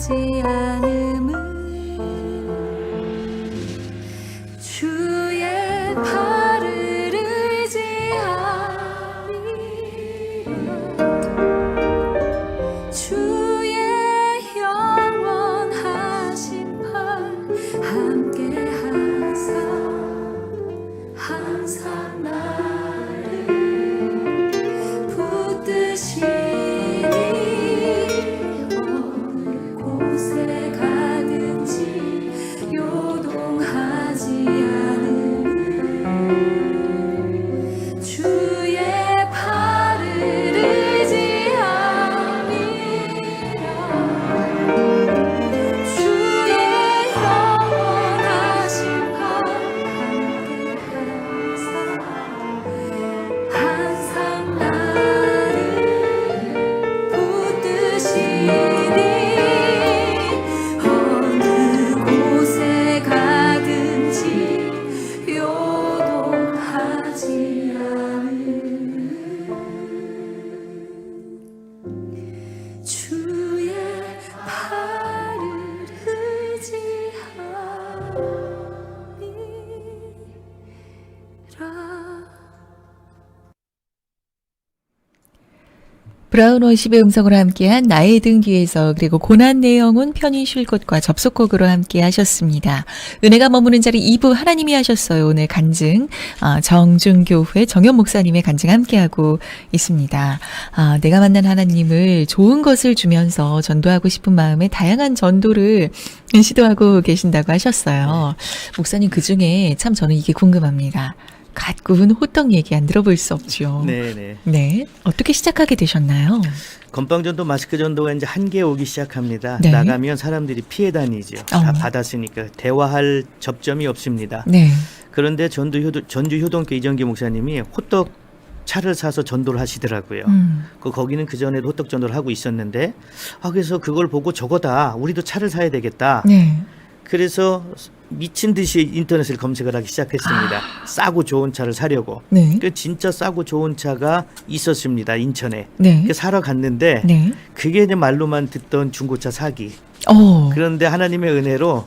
변하지 않음을 주의 발을 의지하리라 주의 영원하신 팔 함께 항상 나를 붙드시니 어느 곳에 가든지 요동하지 않음 주의 팔을 의지함이라 주의 영원하신 팔 항상 나를 붙드시니 어느 곳에 가든지 요동하지 않음 주의 팔을 의지함이라 브라운 워십의 음성으로 함께한 나의 등 뒤에서 그리고 고난 내영은 편히 쉴 곳과 접속곡으로 함께 하셨습니다. 은혜가 머무는 자리 2부 하나님이 하셨어요. 오늘 간증 정중교회 정현 목사님의 간증 함께하고 있습니다. 내가 만난 하나님을 좋은 것을 주면서 전도하고 싶은 마음에 다양한 전도를 시도하고 계신다고 하셨어요. 목사님 그중에 참 저는 이게 궁금합니다. 갓 구운 호떡 얘기 안 들어볼 수 없죠. 네네. 네. 어떻게 시작하게 되셨나요? 건빵전도 마스크 전도가 이제 한계에 오기 시작합니다. 네. 나가면 사람들이 피해 다니죠. 다 어. 받았으니까 대화할 접점이 없습니다. 네. 그런데 전주 효동교회 이정기 목사님이 호떡 차를 사서 전도를 하시더라고요. 거기는 그 전에도 호떡 전도를 하고 있었는데 그래서 그걸 보고 저거다. 우리도 차를 사야 되겠다. 네. 그래서 미친 듯이 인터넷을 검색을 하기 시작했습니다. 싸고 좋은 차를 사려고. 네. 그 진짜 싸고 좋은 차가 있었습니다. 인천에. 네. 그 사러 갔는데 네. 그게 이제 말로만 듣던 중고차 사기. 그런데 하나님의 은혜로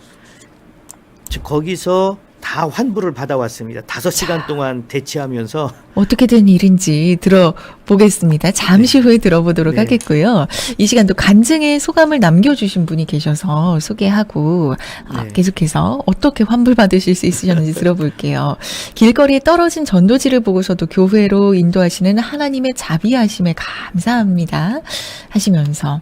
거기서 다 환불을 받아왔습니다. 5시간 동안 대치하면서. 어떻게 된 일인지 들어보겠습니다. 잠시 후에 들어보도록 네. 하겠고요. 이 시간도 간증의 소감을 남겨주신 분이 계셔서 소개하고 네. 계속해서 어떻게 환불받으실 수 있으셨는지 들어볼게요. 길거리에 떨어진 전도지를 보고서도 교회로 인도하시는 하나님의 자비하심에 감사합니다 하시면서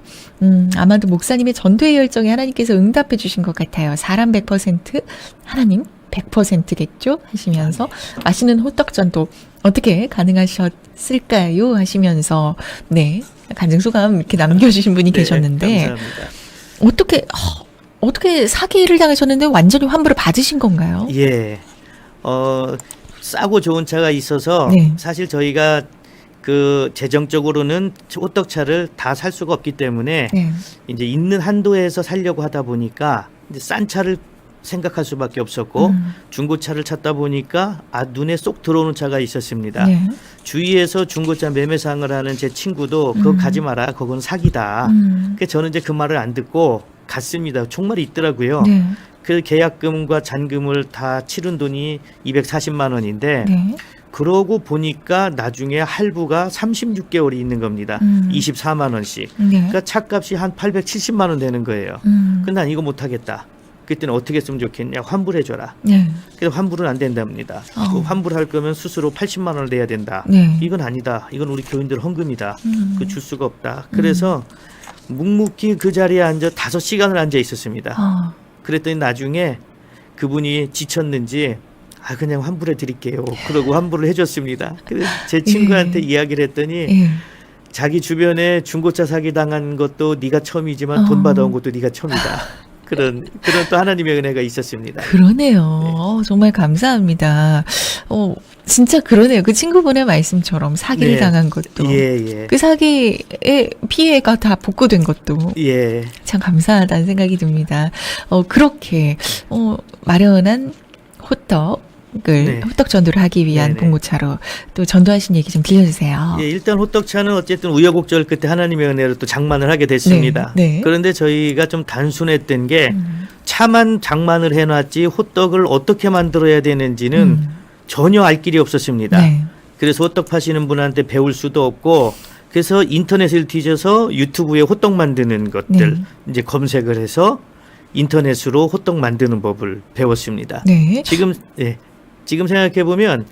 아마도 목사님의 전도의 열정에 하나님께서 응답해 주신 것 같아요. 사람 100% 하나님 100%겠죠? 하시면서 맛있는 호떡전도 어떻게 가능하셨을까요? 하시면서 네 간증 소감 이렇게 남겨주신 분이 네, 계셨는데 감사합니다. 어떻게 사기를 당하셨는데 완전히 환불을 받으신 건가요? 예. 싸고 좋은 차가 있어서 네. 사실 저희가 그 재정적으로는 호떡차를 다 살 수가 없기 때문에 네. 이제 있는 한도에서 살려고 하다 보니까 이제 싼 차를 생각할 수밖에 없었고 중고차를 찾다 보니까 눈에 쏙 들어오는 차가 있었습니다. 네. 주위에서 중고차 매매상을 하는 제 친구도 그거 가지 마라. 그건 사기다. 그래서 저는 이제 그 말을 안 듣고 갔습니다. 정말 있더라고요. 네. 그 계약금과 잔금을 다 치른 돈이 240만 원인데 네. 그러고 보니까 나중에 할부가 36개월이 있는 겁니다. 24만 원씩. 네. 그러니까 차값이 한 870만 원 되는 거예요. 근데 난 이거 못하겠다. 그때는 어떻게 했으면 좋겠냐. 환불해줘라. 네. 그래서 환불은 안 된답니다. 그 환불할 거면 스스로 80만 원을 내야 된다. 네. 이건 아니다. 이건 우리 교인들 헌금이다. 그 줄 수가 없다. 그래서 묵묵히 그 자리에 앉아 5시간을 앉아 있었습니다. 그랬더니 나중에 그분이 지쳤는지 그냥 환불해 드릴게요. 그러고 환불을 해줬습니다. 그래서 제 친구한테 이야기를 했더니 예. 자기 주변에 중고차 사기 당한 것도 네가 처음이지만 돈 받아온 것도 네가 처음이다. 그런 또 하나님의 은혜가 있었습니다. 그러네요. 정말 감사합니다. 진짜 그러네요. 그 친구분의 말씀처럼 사기를 네. 당한 것도 예. 그 사기의 피해가 다 복구된 것도 예. 참 감사하다는 생각이 듭니다. 그렇게 마련한 호떡 네. 호떡 전도를 하기 위한 네네. 봉고차로 또 전도하신 얘기 좀 들려주세요. 예, 일단 호떡차는 어쨌든 우여곡절 끝에 하나님의 은혜로 또 장만을 하게 됐습니다. 네, 네. 그런데 저희가 좀 단순했던 게 차만 장만을 해놨지 호떡을 어떻게 만들어야 되는지는 전혀 알 길이 없었습니다. 네. 그래서 호떡 파시는 분한테 배울 수도 없고 그래서 인터넷을 뒤져서 유튜브에 호떡 만드는 것들 네. 이제 검색을 해서 인터넷으로 호떡 만드는 법을 배웠습니다. 네. 지금 생각해 보면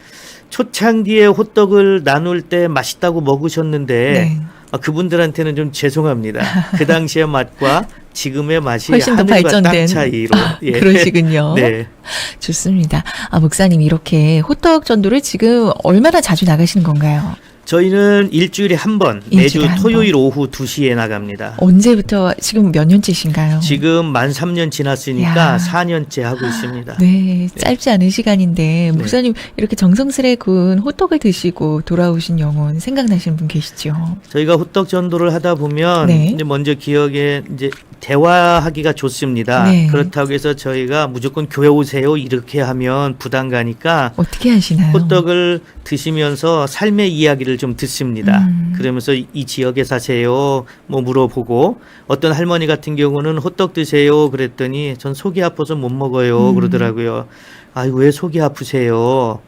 초창기에 호떡을 나눌 때 맛있다고 먹으셨는데 네. 그분들한테는 좀 죄송합니다. 그 당시의 맛과 지금의 맛이 훨씬 더 하늘과 발전된. 땅 차이로. 예. 그러시군요. 네. 좋습니다. 목사님 이렇게 호떡 전도를 지금 얼마나 자주 나가시는 건가요? 저희는 일주일에 한 번, 매주 일주일에 한 토요일 오후 2시에 나갑니다. 언제부터 지금 몇 년째신가요? 지금 만 3년 지났으니까 야. 4년째 하고 있습니다. 네, 짧지 않은 시간인데 목사님 이렇게 정성스레 구운 호떡을 드시고 돌아오신 영혼 생각나시는 분 계시죠? 저희가 호떡 전도를 하다 보면 네. 이제 먼저 기억에 이제 대화하기가 좋습니다. 네. 그렇다고 해서 저희가 무조건 교회 오세요 이렇게 하면 부담 가니까 어떻게 하시나요? 호떡을 드시면서 삶의 이야기를 좀 듣습니다. 음. 그러면서 이 지역에 사세요? 뭐 물어보고 어떤 할머니 같은 경우는 호떡 드세요 그랬더니 전 속이 아파서 못 먹어요 그러더라고요. 아이고 왜 속이 아프세요?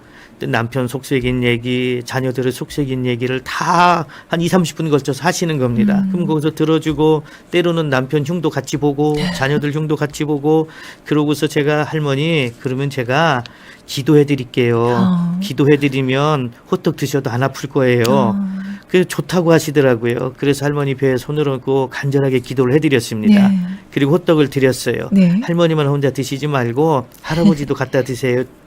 남편 속색인 얘기, 자녀들의 속색인 얘기를 다 한 20-30분 걸쳐서 하시는 겁니다. 그럼 거기서 들어주고 때로는 남편 흉도 같이 보고 자녀들 흉도 같이 보고 그러고서 제가 할머니 그러면 제가 기도해 드릴게요. 기도해 드리면 호떡 드셔도 안 아플 거예요. 그래서 좋다고 하시더라고요. 그래서 할머니 배에 손을 얹고 간절하게 기도를 해드렸습니다. 네. 그리고 호떡을 드렸어요. 네. 할머니만 혼자 드시지 말고 할아버지도 갖다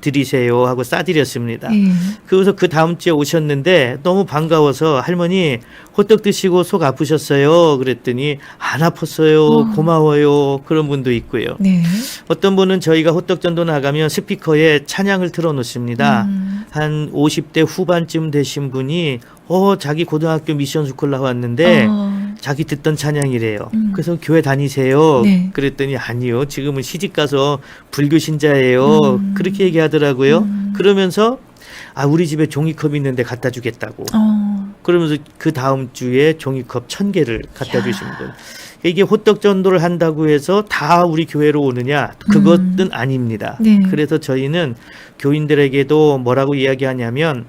드리세요 하고 싸드렸습니다. 네. 그래서 그 다음 주에 오셨는데 너무 반가워서 할머니 호떡 드시고 속 아프셨어요? 그랬더니 안 아팠어요. 고마워요. 그런 분도 있고요. 네. 어떤 분은 저희가 호떡 전도 나가면 스피커에 찬양을 틀어놓습니다. 한 50대 후반쯤 되신 분이 자기 고등학교 미션 스쿨 나왔는데 자기 듣던 찬양이래요. 그래서 교회 다니세요. 네. 그랬더니 아니요. 지금은 시집 가서 불교 신자예요. 그렇게 얘기하더라고요. 그러면서 우리 집에 종이컵 있는데 갖다 주겠다고. 그러면서 그 다음 주에 종이컵 1000개를 갖다 주신 분. 이게 호떡 전도를 한다고 해서 다 우리 교회로 오느냐? 그것은 아닙니다. 네. 그래서 저희는 교인들에게도 뭐라고 이야기하냐면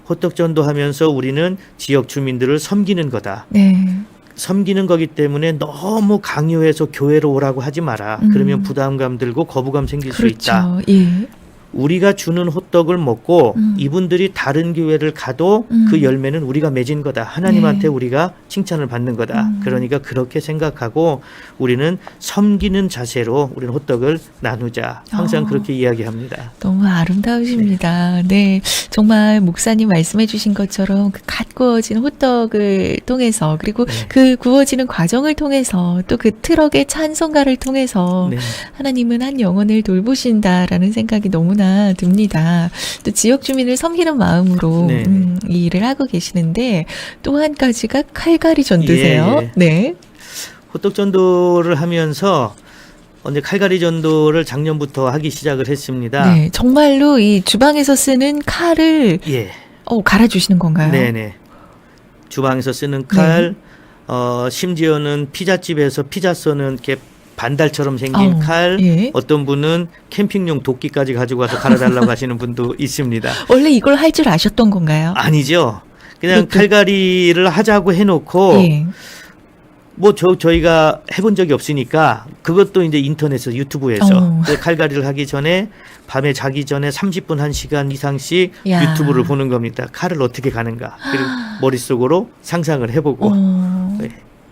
호떡 전도하면서 우리는 지역 주민들을 섬기는 거다. 네. 섬기는 거기 때문에 너무 강요해서 교회로 오라고 하지 마라. 그러면 부담감 들고 거부감 생길 수 있다. 그렇죠. 예. 우리가 주는 호떡을 먹고 이분들이 다른 교회를 가도 그 열매는 우리가 맺은 거다. 하나님한테 네. 우리가 칭찬을 받는 거다. 그러니까 그렇게 생각하고 우리는 섬기는 자세로 우리는 호떡을 나누자. 항상 그렇게 이야기합니다. 너무 아름다우십니다. 네. 정말 목사님 말씀해 주신 것처럼 그 갓 구워진 호떡을 통해서 그리고 그 구워지는 과정을 통해서 또 그 트럭의 찬송가를 통해서 네. 하나님은 한 영혼을 돌보신다라는 생각이 너무나 듭니다. 또 지역 주민을 섬기는 마음으로 네. 이 일을 하고 계시는데 또 한 가지가 칼갈이 전도세요. 예, 예. 네. 호떡 전도를 하면서 언제 칼갈이 전도를 작년부터 하기 시작을 했습니다. 네. 정말로 이 주방에서 쓰는 칼을 예. 갈아주시는 건가요? 네네. 주방에서 쓰는 칼, 심지어는 피자집에서 피자 써는 이렇게 반달처럼 생긴 칼, 예. 어떤 분은 캠핑용 도끼까지 가지고 와서 갈아달라고 하시는 분도 있습니다. 원래 이걸 할 줄 아셨던 건가요? 아니죠. 그냥 그것도- 칼갈이를 하자고 해놓고 예. 뭐 저희가 해본 적이 없으니까 그것도 이제 인터넷에서 유튜브에서 그 칼갈이를 하기 전에 밤에 자기 전에 30분 1시간 이상씩 야. 유튜브를 보는 겁니다. 칼을 어떻게 가는가. 그리고 머릿속으로 상상을 해보고. 네.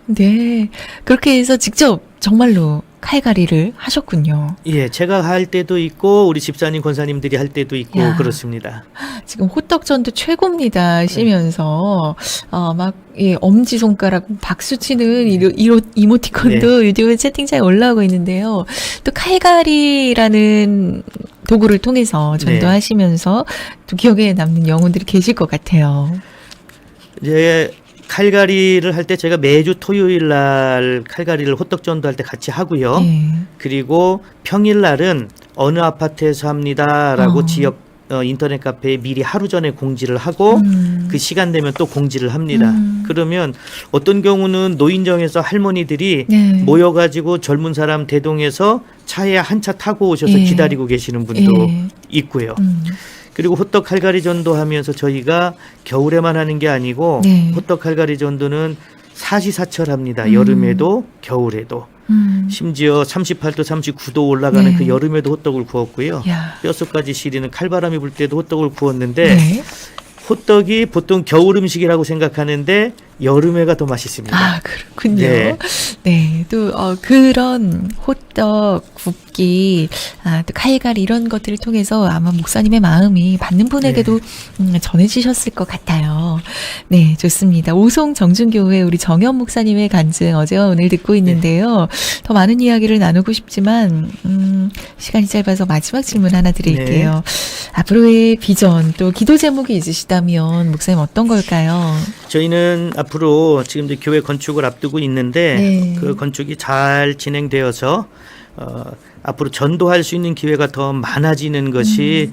네. 그렇게 해서 직접 정말로 칼갈이를 하셨군요. 예, 제가 할 때도 있고 우리 집사님 권사님들이 할 때도 있고 야. 그렇습니다. 지금 호떡전도 최고입니다 하시면서 엄지 손가락 박수 치는 이모티콘도 요즘은 채팅창에 올라오고 있는데요. 또 칼갈이라는 도구를 통해서 전도하시면서 또 기억에 남는 영혼들이 계실 것 같아요. 이제 칼갈이를 할 때 제가 매주 토요일 날 칼갈이를 호떡 전도할 때 같이 하고요. 예. 그리고 평일 날은 어느 아파트에서 합니다라고 지역 인터넷 카페에 미리 하루 전에 공지를 하고 그 시간 되면 또 공지를 합니다. 그러면 어떤 경우는 노인정에서 할머니들이 네. 모여가지고 젊은 사람 대동해서 차에 한 차 타고 오셔서 예. 기다리고 계시는 분도 예. 있고요. 그리고 호떡 칼갈이 전도 하면서 저희가 겨울에만 하는 게 아니고 네. 호떡 칼갈이 전도는 사시사철합니다. 여름에도 겨울에도. 심지어 38도 39도 올라가는 네. 그 여름에도 호떡을 구웠고요. 야. 뼛속까지 시리는 칼바람이 불 때도 호떡을 구웠는데 네. 호떡이 보통 겨울 음식이라고 생각하는데 여름에가 더 맛있습니다. 아, 그렇군요. 네. 네. 또, 그런 호떡, 굽기, 또 칼갈 이런 것들을 통해서 아마 목사님의 마음이 받는 분에게도 전해지셨을 것 같아요. 네, 좋습니다. 오송 정준교회 우리 정현 목사님의 간증 어제와 오늘 듣고 있는데요. 더 많은 이야기를 나누고 싶지만, 시간이 짧아서 마지막 질문 하나 드릴게요. 앞으로의 비전 또 기도 제목이 있으시다면 목사님 어떤 걸까요? 저희는 앞으로 지금 이제 교회 건축을 앞두고 있는데 네. 그 건축이 잘 진행되어서 앞으로 전도할 수 있는 기회가 더 많아지는 것이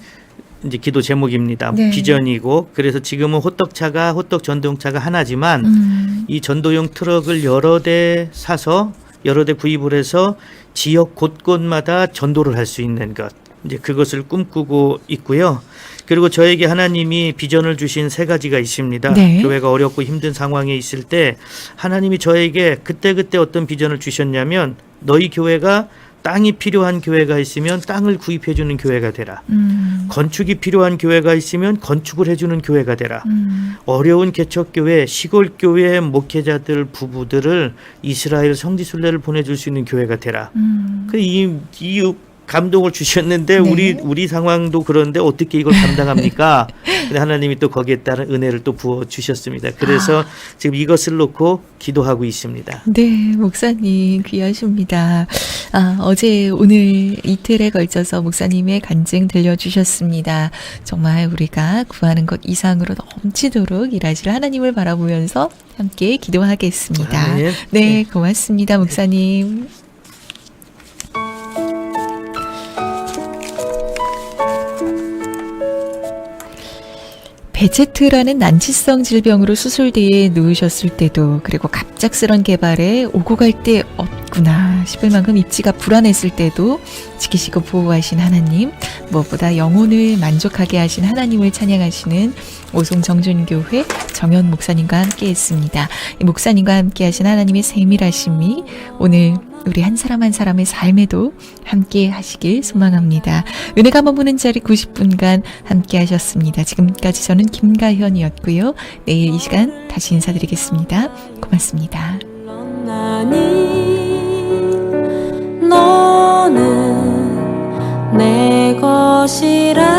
이제 기도 제목입니다. 네. 비전이고 그래서 지금은 호떡 전동차가 하나지만 이 전도용 트럭을 여러 대 사서 여러 대 구입을 해서 지역 곳곳마다 전도를 할 수 있는 것. 이제 그것을 꿈꾸고 있고요. 그리고 저에게 하나님이 비전을 주신 세 가지가 있습니다. 네. 교회가 어렵고 힘든 상황에 있을 때 하나님이 저에게 그때그때 어떤 비전을 주셨냐면 너희 교회가 땅이 필요한 교회가 있으면 땅을 구입해 주는 교회가 되라. 건축이 필요한 교회가 있으면 건축을 해주는 교회가 되라. 어려운 개척교회, 시골교회 목회자들, 부부들을 이스라엘 성지순례를 보내줄 수 있는 교회가 되라. 이 감동을 주셨는데 네. 우리 상황도 그런데 어떻게 이걸 감당합니까? 근데 하나님이 또 거기에 따른 은혜를 또 부어 주셨습니다. 그래서 지금 이것을 놓고 기도하고 있습니다. 네, 목사님 귀하십니다. 어제 오늘 이틀에 걸쳐서 목사님의 간증 들려주셨습니다. 정말 우리가 구하는 것 이상으로 넘치도록 일하실 하나님을 바라보면서 함께 기도하겠습니다. 아멘. 네, 고맙습니다, 목사님. 베체트라는 난치성 질병으로 수술대에 누우셨을 때도 그리고 갑작스런 개발에 오고 갈 데 없구나 싶을 만큼 입지가 불안했을 때도 지키시고 보호하신 하나님, 무엇보다 영혼을 만족하게 하신 하나님을 찬양하시는 오송 정준교회 정현 목사님과 함께 했습니다. 이 목사님과 함께 하신 하나님의 세밀하심이 오늘 우리 한 사람 한 사람의 삶에도 함께 하시길 소망합니다. 은혜가 머무는 자리 90분간 함께 하셨습니다. 지금까지 저는 김가현이었고요. 내일 이 시간 다시 인사드리겠습니다. 고맙습니다. 너는 내 것이라